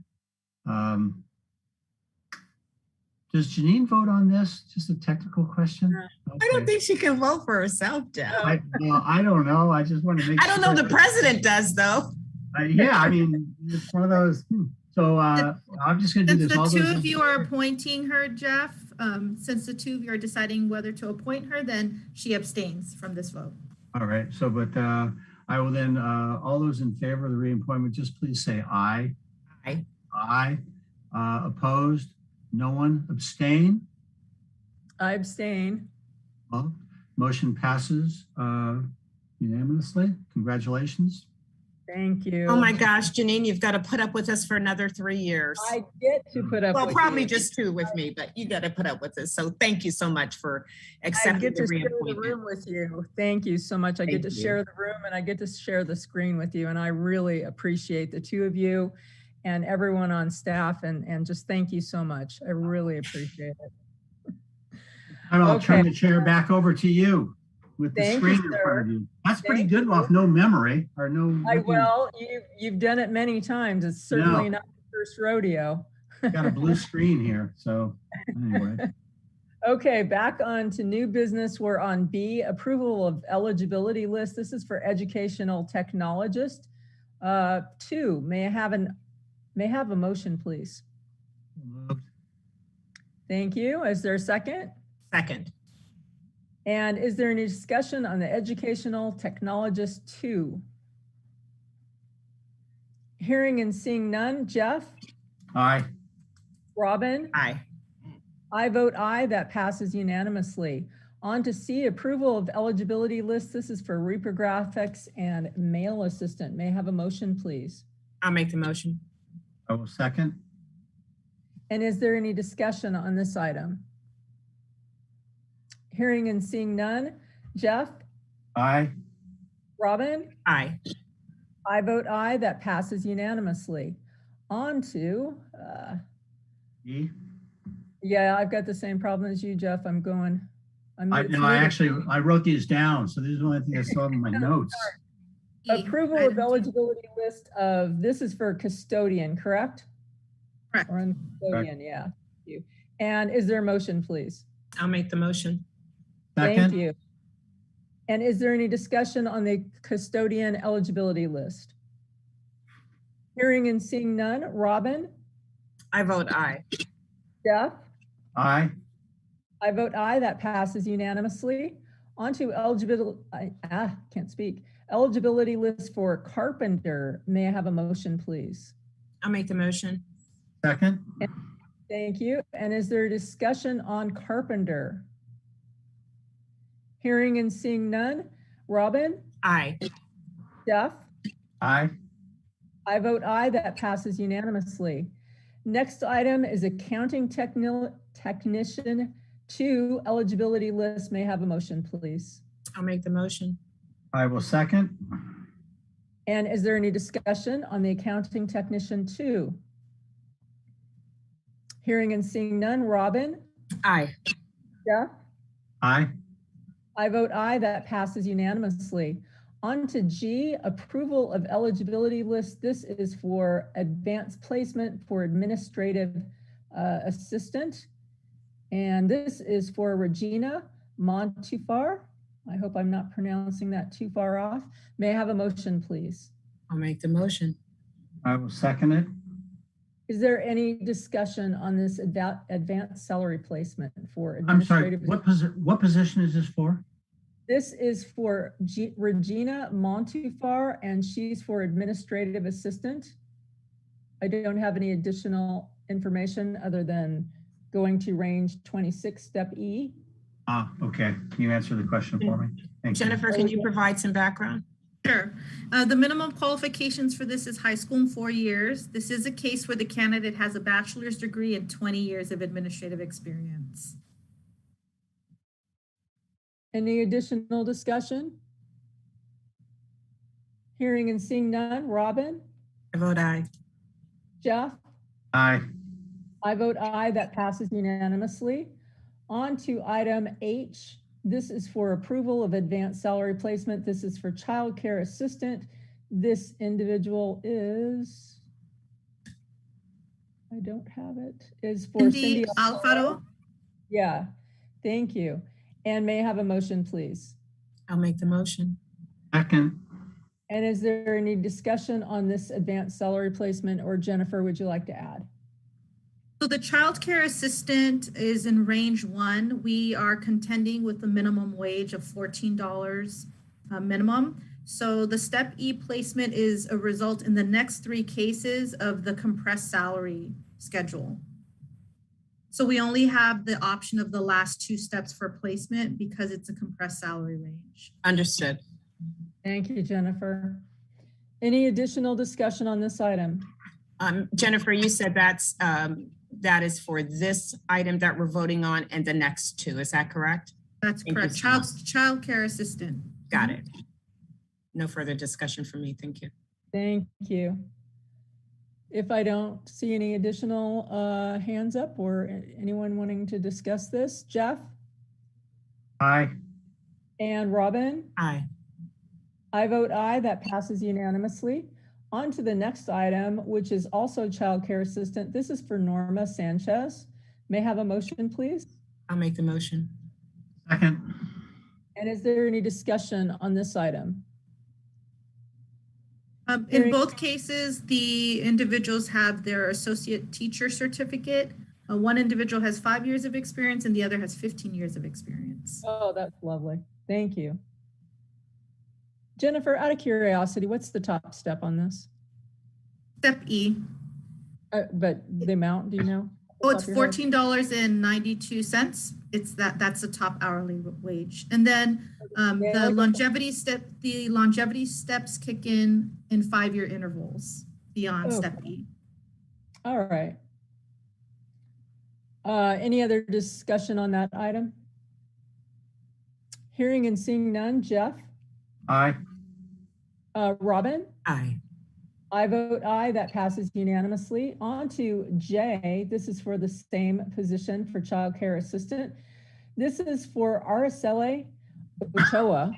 Does Janine vote on this? Just a technical question. Okay. I don't think she can vote for herself, Jeff. I don't know. I just want to make I don't know. The president does, though. Yeah, I mean, it's one of those. So I'm just going to do Since this. the 2 of you are appointing her, Jeff, since the 2 of you are deciding whether to appoint her, then she abstains from this vote. All right. So, but I will then, all those in favor of the reappointment, just please say aye. Aye. Aye. Opposed? No one? Abstain? I abstain. Well, motion passes unanimously. Congratulations. Thank you. Oh my gosh, Janine, you've got to put up with us for another 3 years. I get to put up Well, with probably you. just 2 with me, but you got to put up with us. So thank you so much for I accepting get the to share the reappointment. room with you. Thank you so much. I get to Thank you. share the room and I get to share the screen with you. And I really appreciate the 2 of you and everyone on staff and just thank you so much. I really appreciate it. And I'll turn Okay. the chair back over to you with the Thank screen you, in sir. front of you. That's pretty Thank good you. off no memory or no. Well, you've done it many times. It's certainly not the first rodeo. Got a blue screen here. So anyway. Okay, back on to new business. We're on B, approval of eligibility list. This is for educational technologist. 2, may I have a motion, please? Moved. Thank you. Is there a second? Second. And is there any discussion on the educational technologist 2? Hearing and seeing none. Jeff? Aye. Robin? Aye. I vote aye. That passes unanimously. On to C, approval of eligibility list. This is for reprographics and mail assistant. May I have a motion, please? I'll make the motion. I will second. And is there any discussion on this item? Hearing and seeing none. Jeff? Aye. Robin? Aye. I vote aye. That passes unanimously. On to, E. yeah, I've got the same problem as you, Jeff. I wrote these down. So these are the only things I saw in my notes. approval of eligibility list of, this is for custodian, correct? Correct. Or on custodian, yeah. Thank you. And is there a motion, please? I'll make the motion. Thank Second. you. And is there any discussion on the custodian eligibility list? Hearing and seeing none. Robin? I vote aye. Jeff? Aye. I vote aye. That passes unanimously. On to eligibility, can't speak. Eligibility list for carpenter. May I have a motion, please? I'll make the motion. Second. Thank you. And is there discussion on carpenter? Hearing and seeing none. Robin? Aye. Jeff? Aye. I vote aye. That passes unanimously. Next item is accounting technician 2 eligibility list. May I have a motion, please? I'll make the motion. I will second. And is there any discussion on the accounting technician 2? Hearing and seeing none. Robin? Aye. Jeff? Aye. I vote aye. That passes unanimously. On to G, approval of eligibility list. This is for advanced placement for administrative assistant. And this is for Regina Montufar. I hope I'm not pronouncing that too far off. May I have a motion, please? I'll make the motion. I will second it. Is there any discussion on this advanced salary placement for I'm sorry, administrative? what position is this for? This is for Regina Montufar, and she's for administrative assistant. I don't have any additional information other than going to range 26, step E. Ah, okay. Can you answer the question for me? Thank you. Jennifer, can you provide some background? Sure. The minimum qualifications for this is high school in 4 years. This is a case where the candidate has a bachelor's degree and 20 years of administrative experience. Any additional discussion? Hearing and seeing none. Robin? I vote aye. Jeff? Aye. I vote aye. That passes unanimously. On to item H. This is for approval of advanced salary placement. This is for childcare assistant. This individual is, I don't have it, is for Cindy Alfaro. Yeah, thank you. And may I have a motion, please? I'll make the motion. Second. And is there any discussion on this advanced salary placement, or Jennifer, would you like to add? So the childcare assistant is in range 1. We are contending with the minimum wage of $14 minimum. So the step E placement is a result in the next 3 cases of the compressed salary schedule. So we only have the option of the last 2 steps for placement because it's a compressed salary range. Understood. Thank you, Jennifer. Any additional discussion on this item? Jennifer, you said that is for this item that we're voting on and the next 2. Is that correct? That's correct. Childcare assistant. Got it. No further discussion from me. Thank you. Thank you. If I don't see any additional hands up or anyone wanting to discuss this, Jeff? Aye. And Robin? Aye. I vote aye. That passes unanimously. On to the next item, which is also childcare assistant. This is for Norma Sanchez. May I have a motion, please? I'll make the motion. Second. And is there any discussion on this item? In both cases, the individuals have their associate teacher certificate. One individual has 5 years of experience and the other has 15 years of experience. Oh, that's lovely. Thank you. Jennifer, out of curiosity, what's the top step on this? Step E. But the amount, do you know? Oh, it's $14.92. That's the top hourly wage. And then the longevity steps kick in 5-year intervals beyond step E. All right. Any other discussion on that item? Hearing and seeing none. Jeff? Aye. Robin? Aye. I vote aye. That passes unanimously. On to J. This is for the same position for child care assistant. This is for Araceli Ochoa.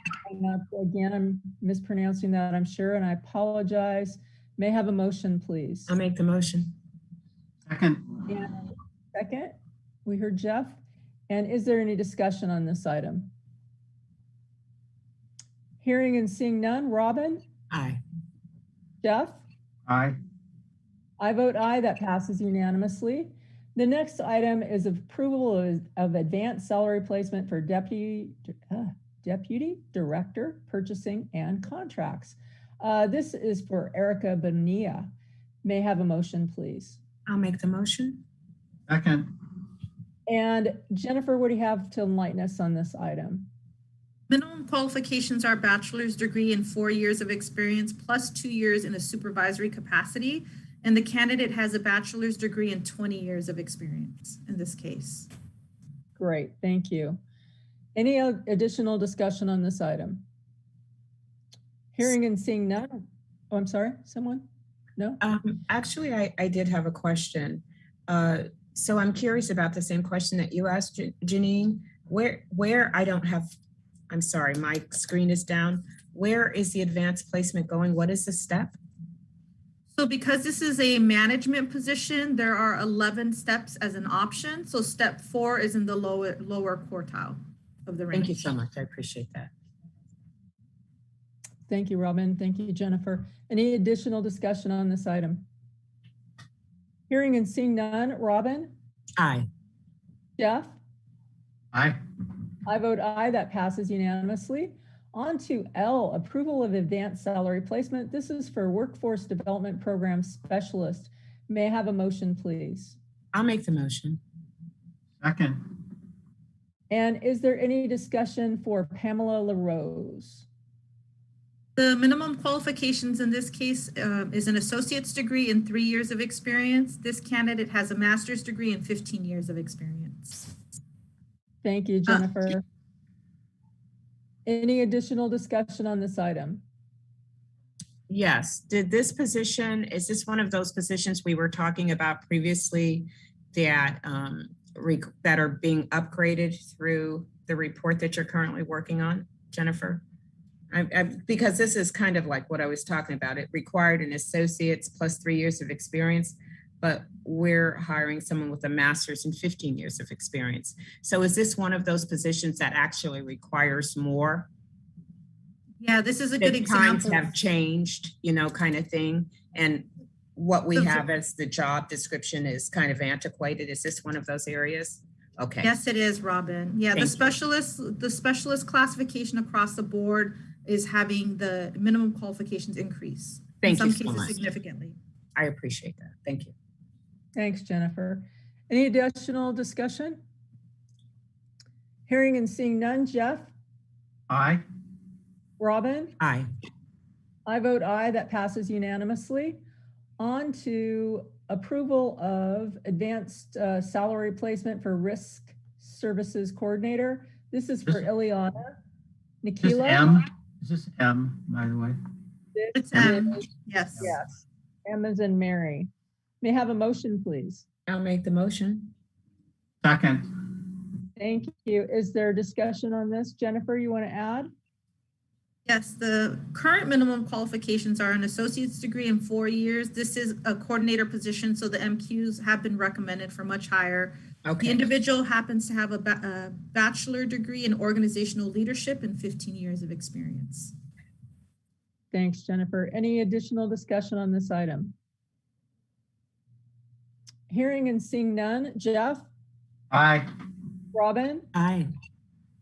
Again, I'm mispronouncing that, I'm sure, and I apologize. May I have a motion, please? I'll make the motion. Second. And second, we heard Jeff. And is there any discussion on this item? Hearing and seeing none. Robin? Aye. Jeff? Aye. I vote aye. That passes unanimously. The next item is approval of advanced salary placement for Deputy Director, Purchasing and Contracts. This is for Erica Bonilla. May I have a motion, please? I'll make the motion. Second. And Jennifer, what do you have to enlighten us on this item? Minimum qualifications are bachelor's degree and 4 years of experience plus 2 years in a supervisory capacity. And the candidate has a bachelor's degree and 20 years of experience in this case. Great, thank you. Any additional discussion on this item? Hearing and seeing none. Oh, I'm sorry, someone? No? Actually, I did have a question. So I'm curious about the same question that you asked, Janine. Where I don't have I'm sorry, my screen is down. Where is the advanced placement going? What is the step? So because this is a management position, there are 11 steps as an option. So step 4 is in the lower quartile of the range. Thank you so much. I appreciate that. Thank you, Robin. Thank you, Jennifer. Any additional discussion on this item? Hearing and seeing none. Robin? Aye. Jeff? Aye. I vote aye. That passes unanimously. On to L, approval of advanced salary placement. This is for Workforce Development Program Specialist. May I have a motion, please? I'll make the motion. Second. And is there any discussion for Pamela LaRose? The minimum qualifications in this case is an associate's degree and 3 years of experience. This candidate has a master's degree and 15 years of experience. Thank you, Jennifer. Any additional discussion on this item? Yes. Did this position, is this one of those positions we were talking about previously that that are being upgraded through the report that you're currently working on, Jennifer? Because this is kind of like what I was talking about. It required an associate's plus 3 years of experience, but we're hiring someone with a master's and 15 years of experience. So is this one of those positions that actually requires more? Yeah, this is a good example. Times have changed, you know, kind of thing. And what we have as the job description is kind of antiquated. Is this one of those areas? Okay. Yes, it is, Robin. Yeah, the specialist classification across the board is having the minimum qualifications increase. Thank you in so some cases much. Significantly. I appreciate that. Thank you. Thanks, Jennifer. Any additional discussion? Hearing and seeing none. Jeff? Aye. Robin? Aye. I vote aye. That passes unanimously. On to approval of advanced salary placement for risk services coordinator. This is for Ileana. Is this Nikila? M? Is this M, by the way? It's M. Yes. Yes. M as in Mary. May I have a motion, please? I'll make the motion. Second. Thank you. Is there discussion on this? Jennifer, you want to add? Yes, the current minimum qualifications are an associate's degree in 4 years. This is a coordinator position, so the MQs have been recommended for much higher. Okay. The individual happens to have a bachelor degree in organizational leadership and 15 years of experience. Thanks, Jennifer. Any additional discussion on this item? Hearing and seeing none. Jeff? Aye. Robin? Aye.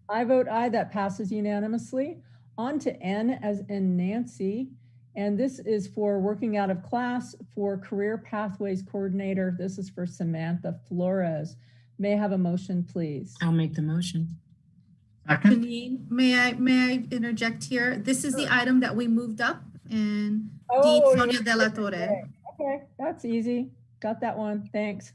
I vote aye. That passes unanimously. On to N as in Nancy. And this is for working out of class for Career Pathways Coordinator. This is for Samantha Flores. May I have a motion, please? I'll make the motion. Second. Janine, may I interject here? This is the item that we moved up and Dean Sonia De La Torre. Okay, that's easy. Got that one. Thanks.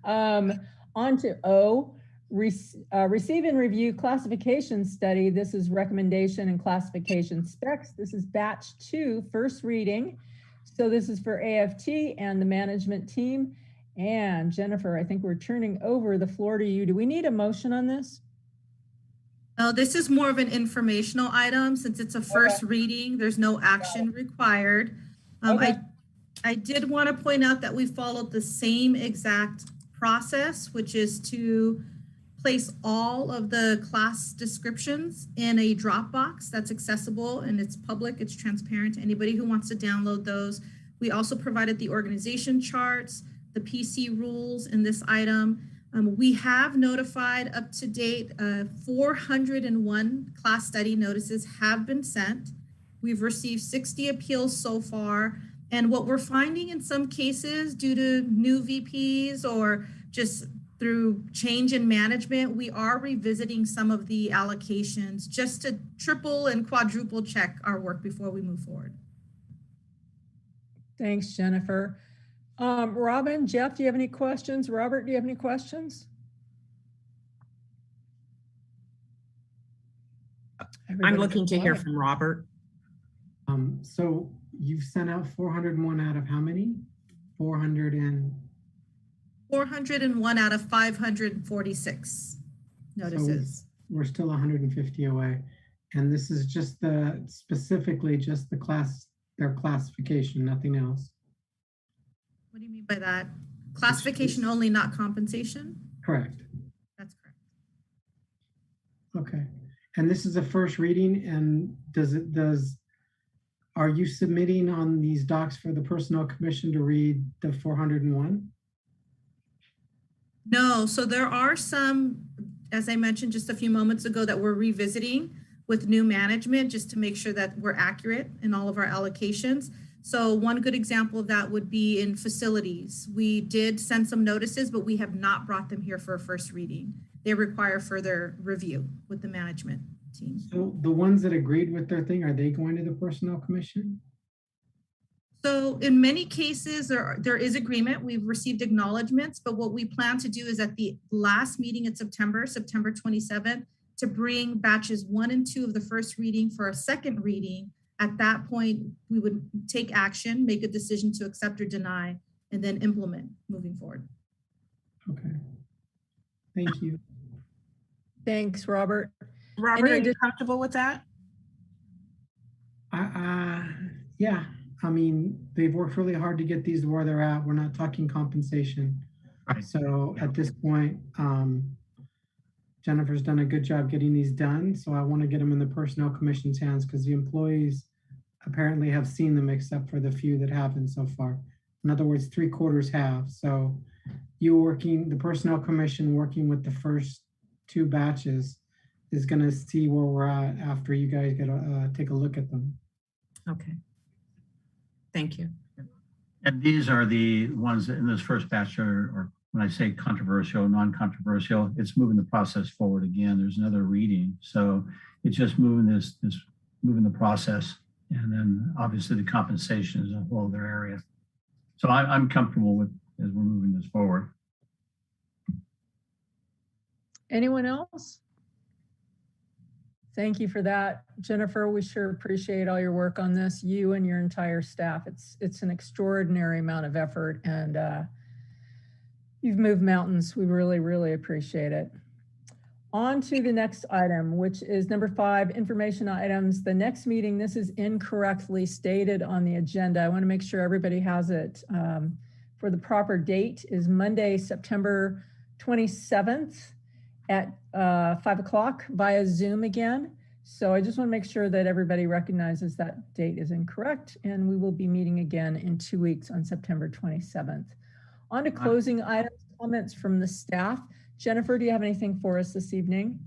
On to O. Receive and review classification study. This is recommendation and classification specs. This is batch 2, first reading. So this is for AFT and the management team. And Jennifer, I think we're turning over the floor to you. Do we need a motion on this? No, this is more of an informational item. Since it's a first reading, there's no action required. I did want to point out that we followed the same exact process, which is to place all of the class descriptions in a Dropbox that's accessible and it's public, it's transparent to anybody who wants to download those. We also provided the organization charts, the PC rules in this item. We have notified up to date 401 class study notices have been sent. We've received 60 appeals so far. And what we're finding in some cases due to new VPs or just through change in management, we are revisiting some of the allocations just to triple and quadruple check our work before we move forward. Thanks, Jennifer. Robin, Jeff, do you have any questions? Robert, do you have any questions? I'm looking to hear from Robert. So you've sent out 401 out of how many? 401 out of 546 notices. we're still 150 away. And this is just specifically just their classification, nothing else. What do you mean by that? Classification only, not compensation? Correct. That's correct. Okay. And this is a first reading, and are you submitting on these docs for the Personnel Commission to read the 401? No, so there are some, as I mentioned just a few moments ago, that we're revisiting with new management just to make sure that we're accurate in all of our allocations. So one good example of that would be in facilities. We did send some notices, but we have not brought them here for a first reading. They require further review with the management team. So the ones that agreed with their thing, are they going to the Personnel Commission? So in many cases, there is agreement. We've received acknowledgements, but what we plan to do is at the last meeting in September 27th, to bring batches 1 and 2 of the first reading for a second reading. At that point, we would take action, make a decision to accept or deny, and then implement moving forward. Okay. Thank you. Thanks, Robert. Robert, are you comfortable with that? Yeah. I mean, they've worked really hard to get these to where they're at. We're not talking compensation. Right. So at this point, Jennifer's done a good job getting these done. So I want to get them in the Personnel Commission's hands because the employees apparently have seen them except for the few that haven't so far. In other words, 3/4 have. So the Personnel Commission working with the first 2 batches is going to see where we're at after you guys get take a look at them. Okay. Thank you. And these are the ones that in this first batch are when I say controversial, non-controversial, it's moving the process forward again. There's another reading. So it's just moving moving the process. And then obviously the compensation is a whole other area. So I'm comfortable with as we're moving this forward. Anyone else? Thank you for that, Jennifer. We sure appreciate all your work on this, you and your entire staff. It's an extraordinary amount of effort, and you've moved mountains. We really, really appreciate it. On to the next item, which is number 5, information items. The next meeting, this is incorrectly stated on the agenda. I want to make sure everybody has it. For the proper date is Monday, September 27th at 5 o'clock via Zoom again. So I just want to make sure that everybody recognizes that date is incorrect, and we will be meeting again in 2 weeks on September 27th. On to closing items, comments from the staff. Jennifer, do you have anything for us this evening?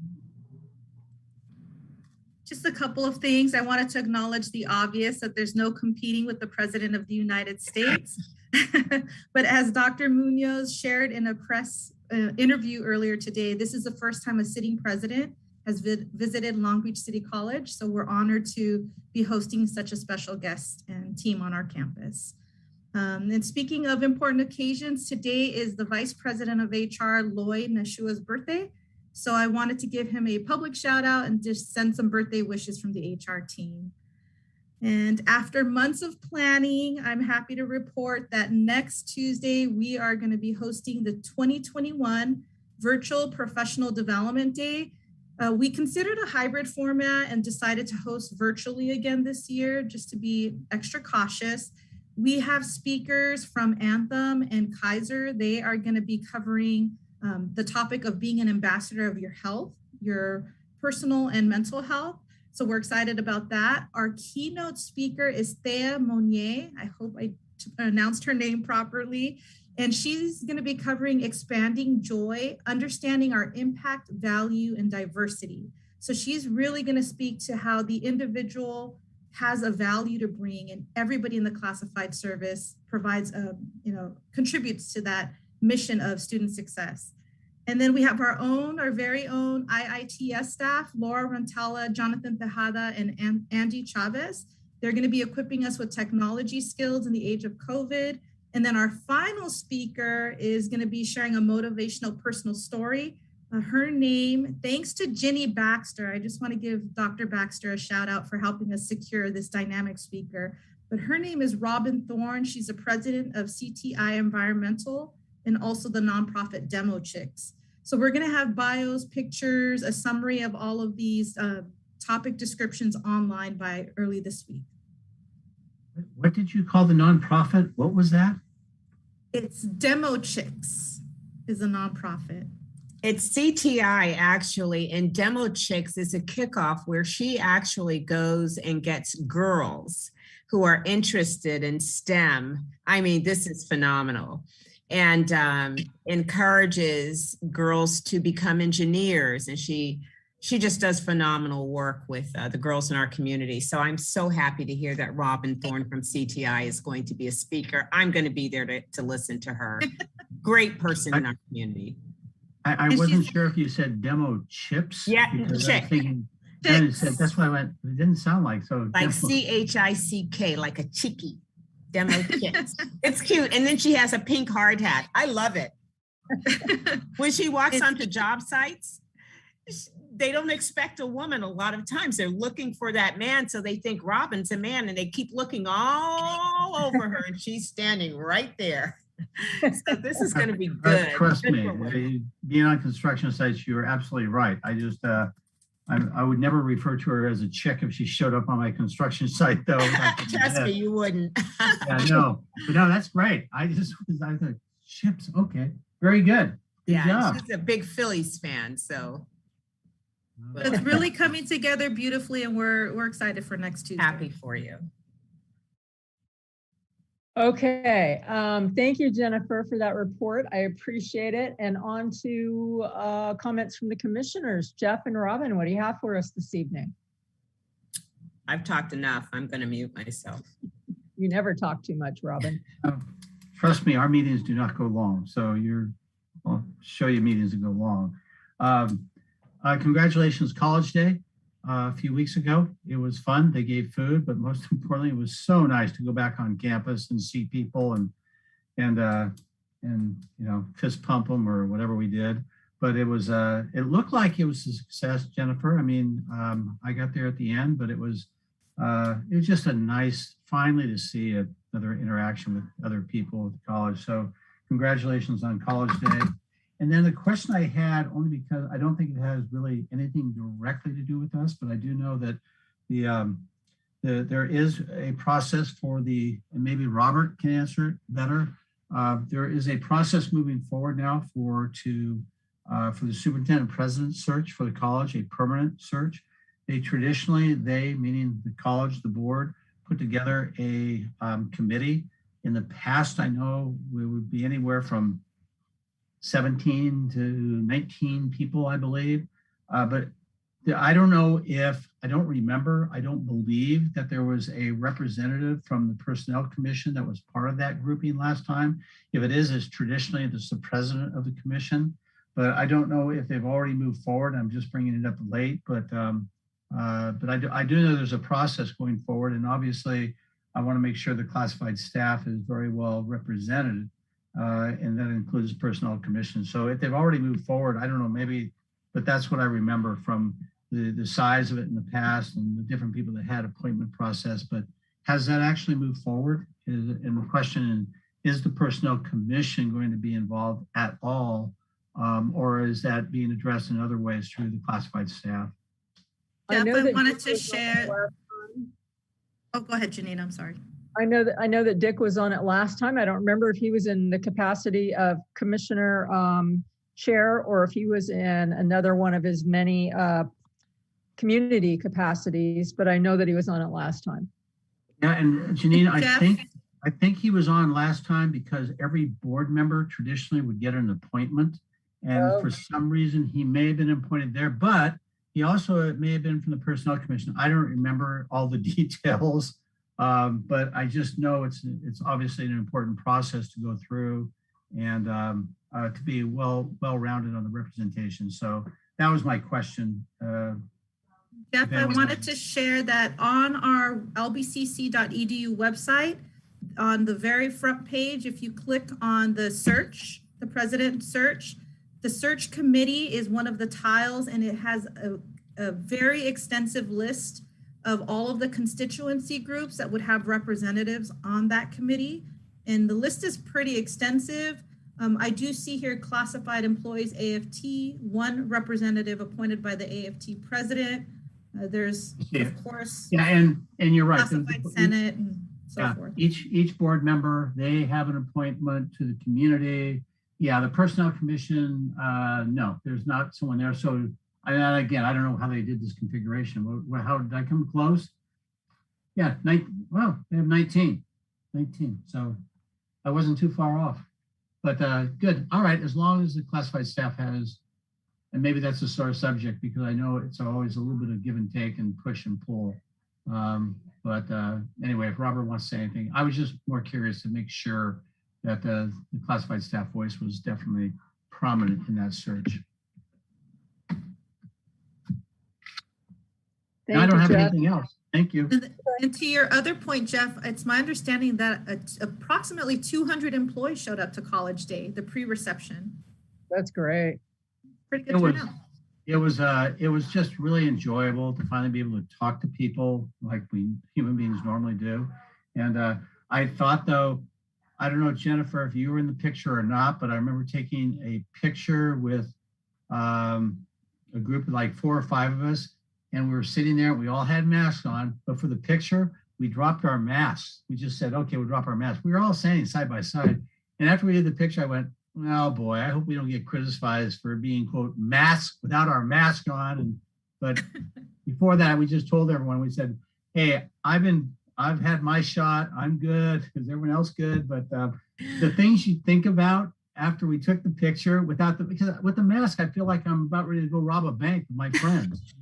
Just a couple of things. I wanted to acknowledge the obvious that there's no competing with the President of the United States. But as Dr. Munoz shared in a press interview earlier today, this is the first time a sitting president has visited Long Beach City College. So we're honored to be hosting such a special guest and team on our campus. And speaking of important occasions, today is the Vice President of HR, Lloyd Nashua's birthday. So I wanted to give him a public shout out and just send some birthday wishes from the HR team. And after months of planning, I'm happy to report that next Tuesday, we are going to be hosting the 2021 Virtual Professional Development Day. We considered a hybrid format and decided to host virtually again this year, just to be extra cautious. We have speakers from Anthem and Kaiser. They are going to be covering the topic of being an ambassador of your health, your personal and mental health. So we're excited about that. Our keynote speaker is Thea Monnier. I hope I pronounced her name properly. And she's going to be covering expanding joy, understanding our impact, value, and diversity. So she's really going to speak to how the individual has a value to bring, and everybody in the classified service provides contributes to that mission of student success. And then we have our very own IITS staff, Laura Rantala, Jonathan Tejada, and Andy Chavez. They're going to be equipping us with technology skills in the age of COVID. And then our final speaker is going to be sharing a motivational personal story. Her name, thanks to Ginny Baxter, I just want to give Dr. Baxter a shout out for helping us secure this dynamic speaker. But her name is Robin Thorne. She's the president of CTI Environmental and also the nonprofit Demo Chicks. So we're going to have bios, pictures, a summary of all of these topic descriptions online by early this week. What did you call the nonprofit? What was that? It's Demo Chicks is a nonprofit. It's CTI actually, and Demo Chicks is a kickoff where she actually goes and gets girls who are interested in STEM. I mean, this is phenomenal. And encourages girls to become engineers. And she just does phenomenal work with the girls in our community. So I'm so happy to hear that Robin Thorne from CTI is going to be a speaker. I'm going to be there to listen to her. Great person in our community. I wasn't sure if you said Demo Chips. Yeah, chick. That's why I went, it didn't sound like so. Like CHICK, like a chickie. Demo Chips. It's cute. And then she has a pink hard hat. I love it. When she walks onto job sites, they don't expect a woman a lot of times. They're looking for that man. So they think Robin's a man and they keep looking all over her and she's standing right there. So this is going to be good. Trust good me, being on construction sites, you're absolutely right. I just, I would never refer to her as a chick if she showed up on my construction site, though. Trust me, you wouldn't. Yeah, no, but no, that's great. I thought chips. Okay, very good. Good job. She's a big Phillies fan, so. It's really coming together beautifully, and we're excited for next Tuesday. Happy for you. Okay, thank you, Jennifer, for that report. I appreciate it. And on to comments from the commissioners. Jeff and Robin, what do you have for us this evening? I've talked enough. I'm going to mute myself. You never talk too much, Robin. Trust me, our meetings do not go long. So I'll show you meetings that go long. Congratulations, College Day. A few weeks ago, it was fun. They gave food, but most importantly, it was so nice to go back on campus and see people and fist pump them or whatever we did. But it was it looked like it was a success, Jennifer. I mean, I got there at the end, but it was just a nice, finally, to see another interaction with other people at the college. So congratulations on College Day. And then the question I had, only because I don't think it has really anything directly to do with us, but I do know that there is a process for and maybe Robert can answer it better. There is a process moving forward now for the superintendent president search for the college, a permanent search. Meaning the college, the board, put together a committee. In the past, I know we would be anywhere from 17 to 19 people, I believe. But I don't know I don't believe that there was a representative from the Personnel Commission that was part of that grouping last time. If it is, it's traditionally the president of the commission. But I don't know if they've already moved forward. I'm just bringing it up late, but I do know there's a process going forward. And obviously, I want to make sure the classified staff is very well represented. And that includes the Personnel Commission. So if they've already moved forward, I don't know, maybe, but that's what I remember from the size of it in the past and the different people that had appointment process. But has that actually moved forward? And the question is the Personnel Commission going to be involved at all? Or is that being addressed in other ways through the classified staff? Jeff, I wanted to share. Oh, go ahead, Janine, I'm sorry. I know that Dick was on it last time. I don't remember if he was in the capacity of commissioner chair or if he was in another one of his many community capacities, but I know that he was on it last time. Yeah, and Janine, I think he was on last time because every board member traditionally would get an appointment. And for some reason, he may have been appointed there, but he also may have been from the Personnel Commission. I don't remember all the details. But I just know it's obviously an important process to go through and to be well-rounded on the representation. So that was my question. Jeff, I wanted to share that on our lbcc.edu website, on the very front page, if you click on the search, the president search, the search committee is one of the tiles, and it has a very extensive list of all of the constituency groups that would have representatives on that committee. And the list is pretty extensive. I do see here classified employees, AFT, one representative appointed by the AFT president. There's, of course, Yeah, and you're right. classified Senate and so forth. Each board member, they have an appointment to the community. Yeah, the Personnel Commission, no, there's not someone there. So again, I don't know how they did this configuration. How did I come close? Yeah, well, they have 19. So I wasn't too far off. But good. All right, as long as the classified staff has, and maybe that's a sore subject because I know it's always a little bit of give and take and push and pull. But anyway, if Robert wants to say anything, I was just more curious to make sure that the classified staff voice was definitely prominent in that search. Thank I don't you, have Jeff. anything else. Thank you. And to your other point, Jeff, it's my understanding that approximately 200 employees showed up to College Day, the pre-reception. That's great. Pretty good turnout. It was just really enjoyable to finally be able to talk to people like we human beings normally do. And I thought, though, I don't know, Jennifer, if you were in the picture or not, but I remember taking a picture with a group of like 4 or 5 of us, and we were sitting there. We all had masks on, but for the picture, we dropped our masks. We just said, okay, we'll drop our masks. We were all standing side by side. And after we did the picture, I went, oh boy, I hope we don't get criticized for being, quote, masked without our mask on. But before that, we just told everyone, we said, hey, I've had my shot. I'm good. Is everyone else good? But the things you think about after we took the picture because with the mask, I feel like I'm about ready to go rob a bank with my friends.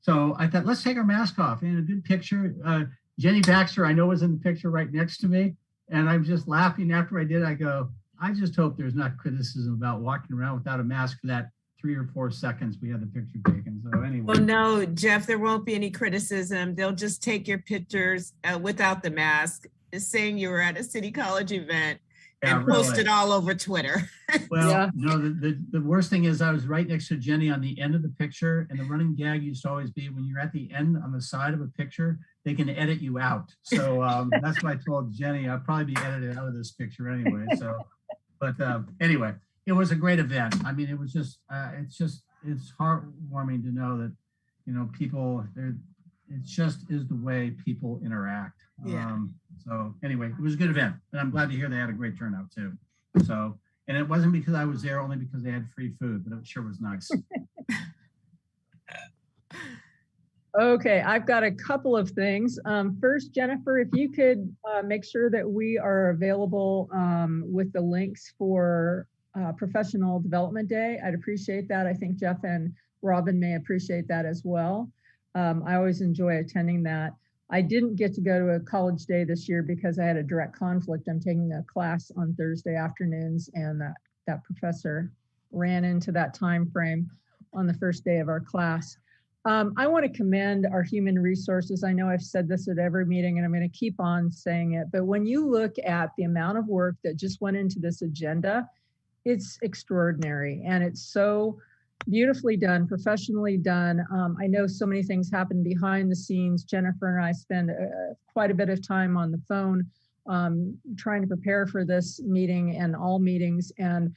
So I thought, let's take our mask off. And a good picture. Jenny Baxter, I know, was in the picture right next to me. And I'm just laughing after I did. I go, I just hope there's not criticism about walking around without a mask for that 3 or 4 seconds we had the picture taken. So anyway. Well, no, Jeff, there won't be any criticism. They'll just take your pictures without the mask, saying you were at a City College event and post it all over Twitter. Well, Yeah. no, the worst thing is I was right next to Jenny on the end of the picture, and the running gag used to always be when you're at the end on the side of a picture, they can edit you out. So that's why I told Jenny I'll probably be edited out of this picture anyway. So, but anyway, it was a great event. I mean, it was just, it's heartwarming to know that, you know, people, it just is the way people interact. Yeah. So anyway, it was a good event, and I'm glad to hear they had a great turnout too. So, and it wasn't because I was there, only because they had free food, but it sure was nice. Okay, I've got a couple of things. First, Jennifer, if you could make sure that we are available with the links for Professional Development Day, I'd appreciate that. I think Jeff and Robin may appreciate that as well. I always enjoy attending that. I didn't get to go to a College Day this year because I had a direct conflict. I'm taking a class on Thursday afternoons, and that professor ran into that time frame on the first day of our class. I want to commend our human resources. I know I've said this at every meeting, and I'm going to keep on saying it, but when you look at the amount of work that just went into this agenda, it's extraordinary, and it's so beautifully done, professionally done. I know so many things happen behind the scenes. Jennifer and I spend quite a bit of time on the phone trying to prepare for this meeting and all meetings, and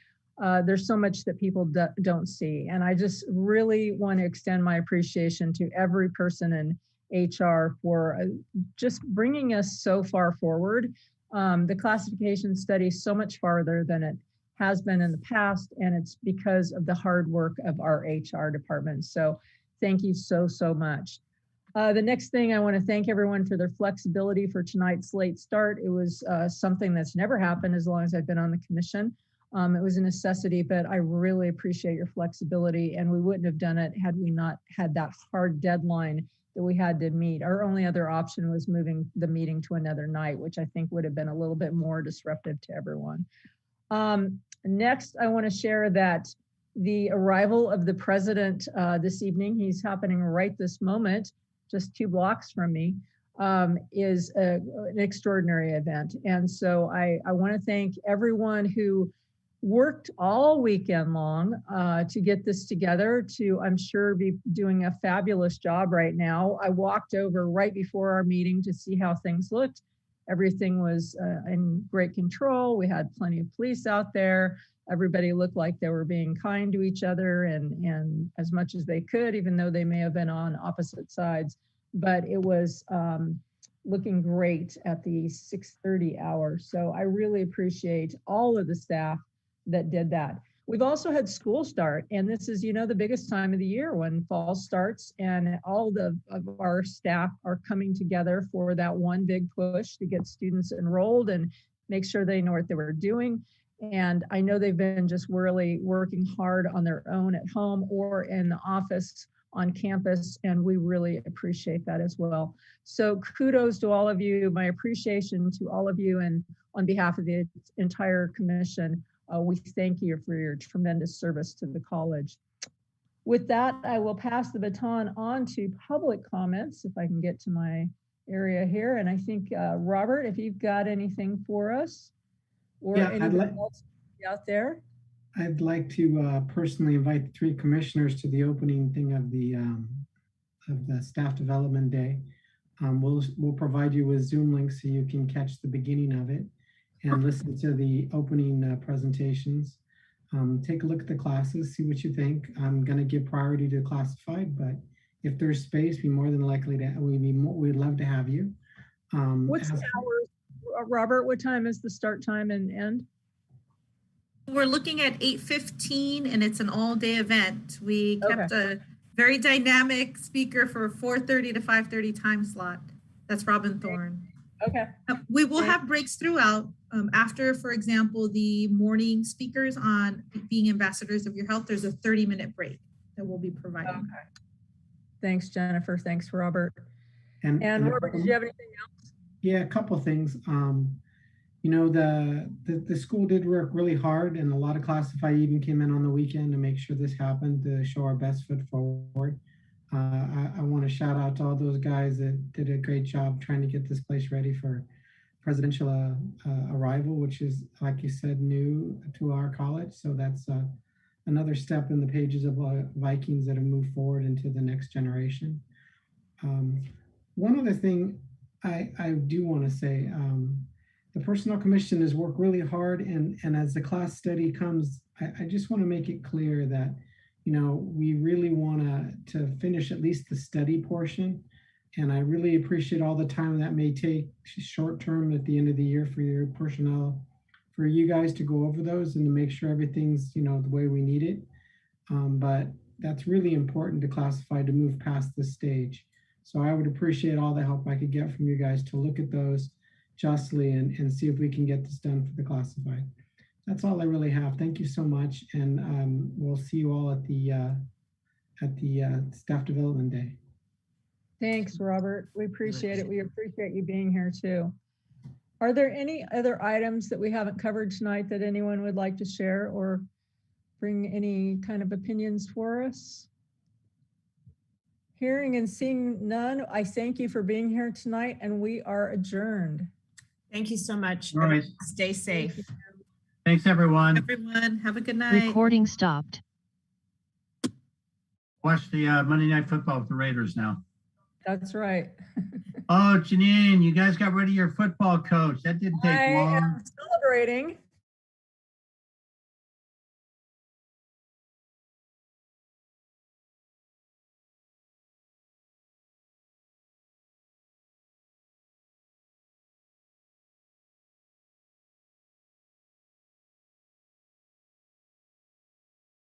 there's so much that people don't see. And I just really want to extend my appreciation to every person in HR for just bringing us so far forward. The classification study is so much farther than it has been in the past, and it's because of the hard work of our HR department. So thank you so, so much. The next thing, I want to thank everyone for their flexibility for tonight's late start. It was something that's never happened as long as I've been on the commission. It was a necessity, but I really appreciate your flexibility, and we wouldn't have done it had we not had that hard deadline that we had to meet. Our only other option was moving the meeting to another night, which I think would have been a little bit more disruptive to everyone. Next, I want to share that the arrival of the president this evening, he's happening right this moment, just 2 blocks from me, is an extraordinary event. And so I want to thank everyone who worked all weekend long to get this together, to, I'm sure, be doing a fabulous job right now. I walked over right before our meeting to see how things looked, everything was in great control. We had plenty of police out there. Everybody looked like they were being kind to each other and as much as they could, even though they may have been on opposite sides. But it was looking great at the 6:30 hour. So I really appreciate all of the staff that did that. We've also had school start, and this is, the biggest time of the year when fall starts, and all of our staff are coming together for that one big push to get students enrolled and make sure they know what they were doing. And I know they've been just really working hard on their own at home or in the office on campus, and we really appreciate that as well. So kudos to all of you, my appreciation to all of you, and on behalf of the entire commission, we thank you for your tremendous service to the college. With that, I will pass the baton on to public comments, if I can get to my area here. And I think, Robert, if you've got anything for us, or anyone else out there. I'd like to personally invite the 3 commissioners to the opening thing of the staff development day. We'll provide you with Zoom links so you can catch the beginning of it and listen to the opening presentations. Take a look at the classes, see what you think. I'm going to give priority to classified, but if there's space, we'd love to have you. What's the hours, Robert? What time is the start time and end? We're looking at 8:15, and it's an all-day event. We kept a very dynamic speaker for 4:30 to 5:30 time slot. That's Robin Thorne. Okay. We will have breaks throughout. After, for example, the morning speakers on being ambassadors of your health, there's a 30-minute break that we'll be providing. Okay. Thanks, Jennifer. Thanks, Robert. And Robert, did you have anything else? Yeah, a couple things. The school did work really hard, and a lot of classified even came in on the weekend to make sure this happened, to show our best foot forward. I want to shout out to all those guys that did a great job trying to get this place ready for presidential arrival, which is, like you said, new to our college. So that's another step in the pages of Vikings that have moved forward into the next generation. One other thing I do want to say, the Personnel Commission has worked really hard, and as the class study comes, I just want to make it clear that, we really want to finish at least the study portion. And I really appreciate all the time that may take short term at the end of the year for your personnel, for you guys to go over those and to make sure everything's, the way we need it. But that's really important to classify to move past this stage. So I would appreciate all the help I could get from you guys to look at those justly and see if we can get this done for the classified. That's all I really have. Thank you so much. And we'll see you all at the staff development day. Thanks, Robert. We appreciate it. We appreciate you being here too. Are there any other items that we haven't covered tonight that anyone would like to share or bring any kind of opinions for us? Hearing and seeing none, I thank you for being here tonight, and we are adjourned. Thank you so much. All right. Stay safe. Thanks, everyone. Everyone, have a good night. Recording stopped. Watch the Monday Night Football with the Raiders now. That's right. Oh, Janine, you guys got rid of your football coach. That didn't take long. I am celebrating.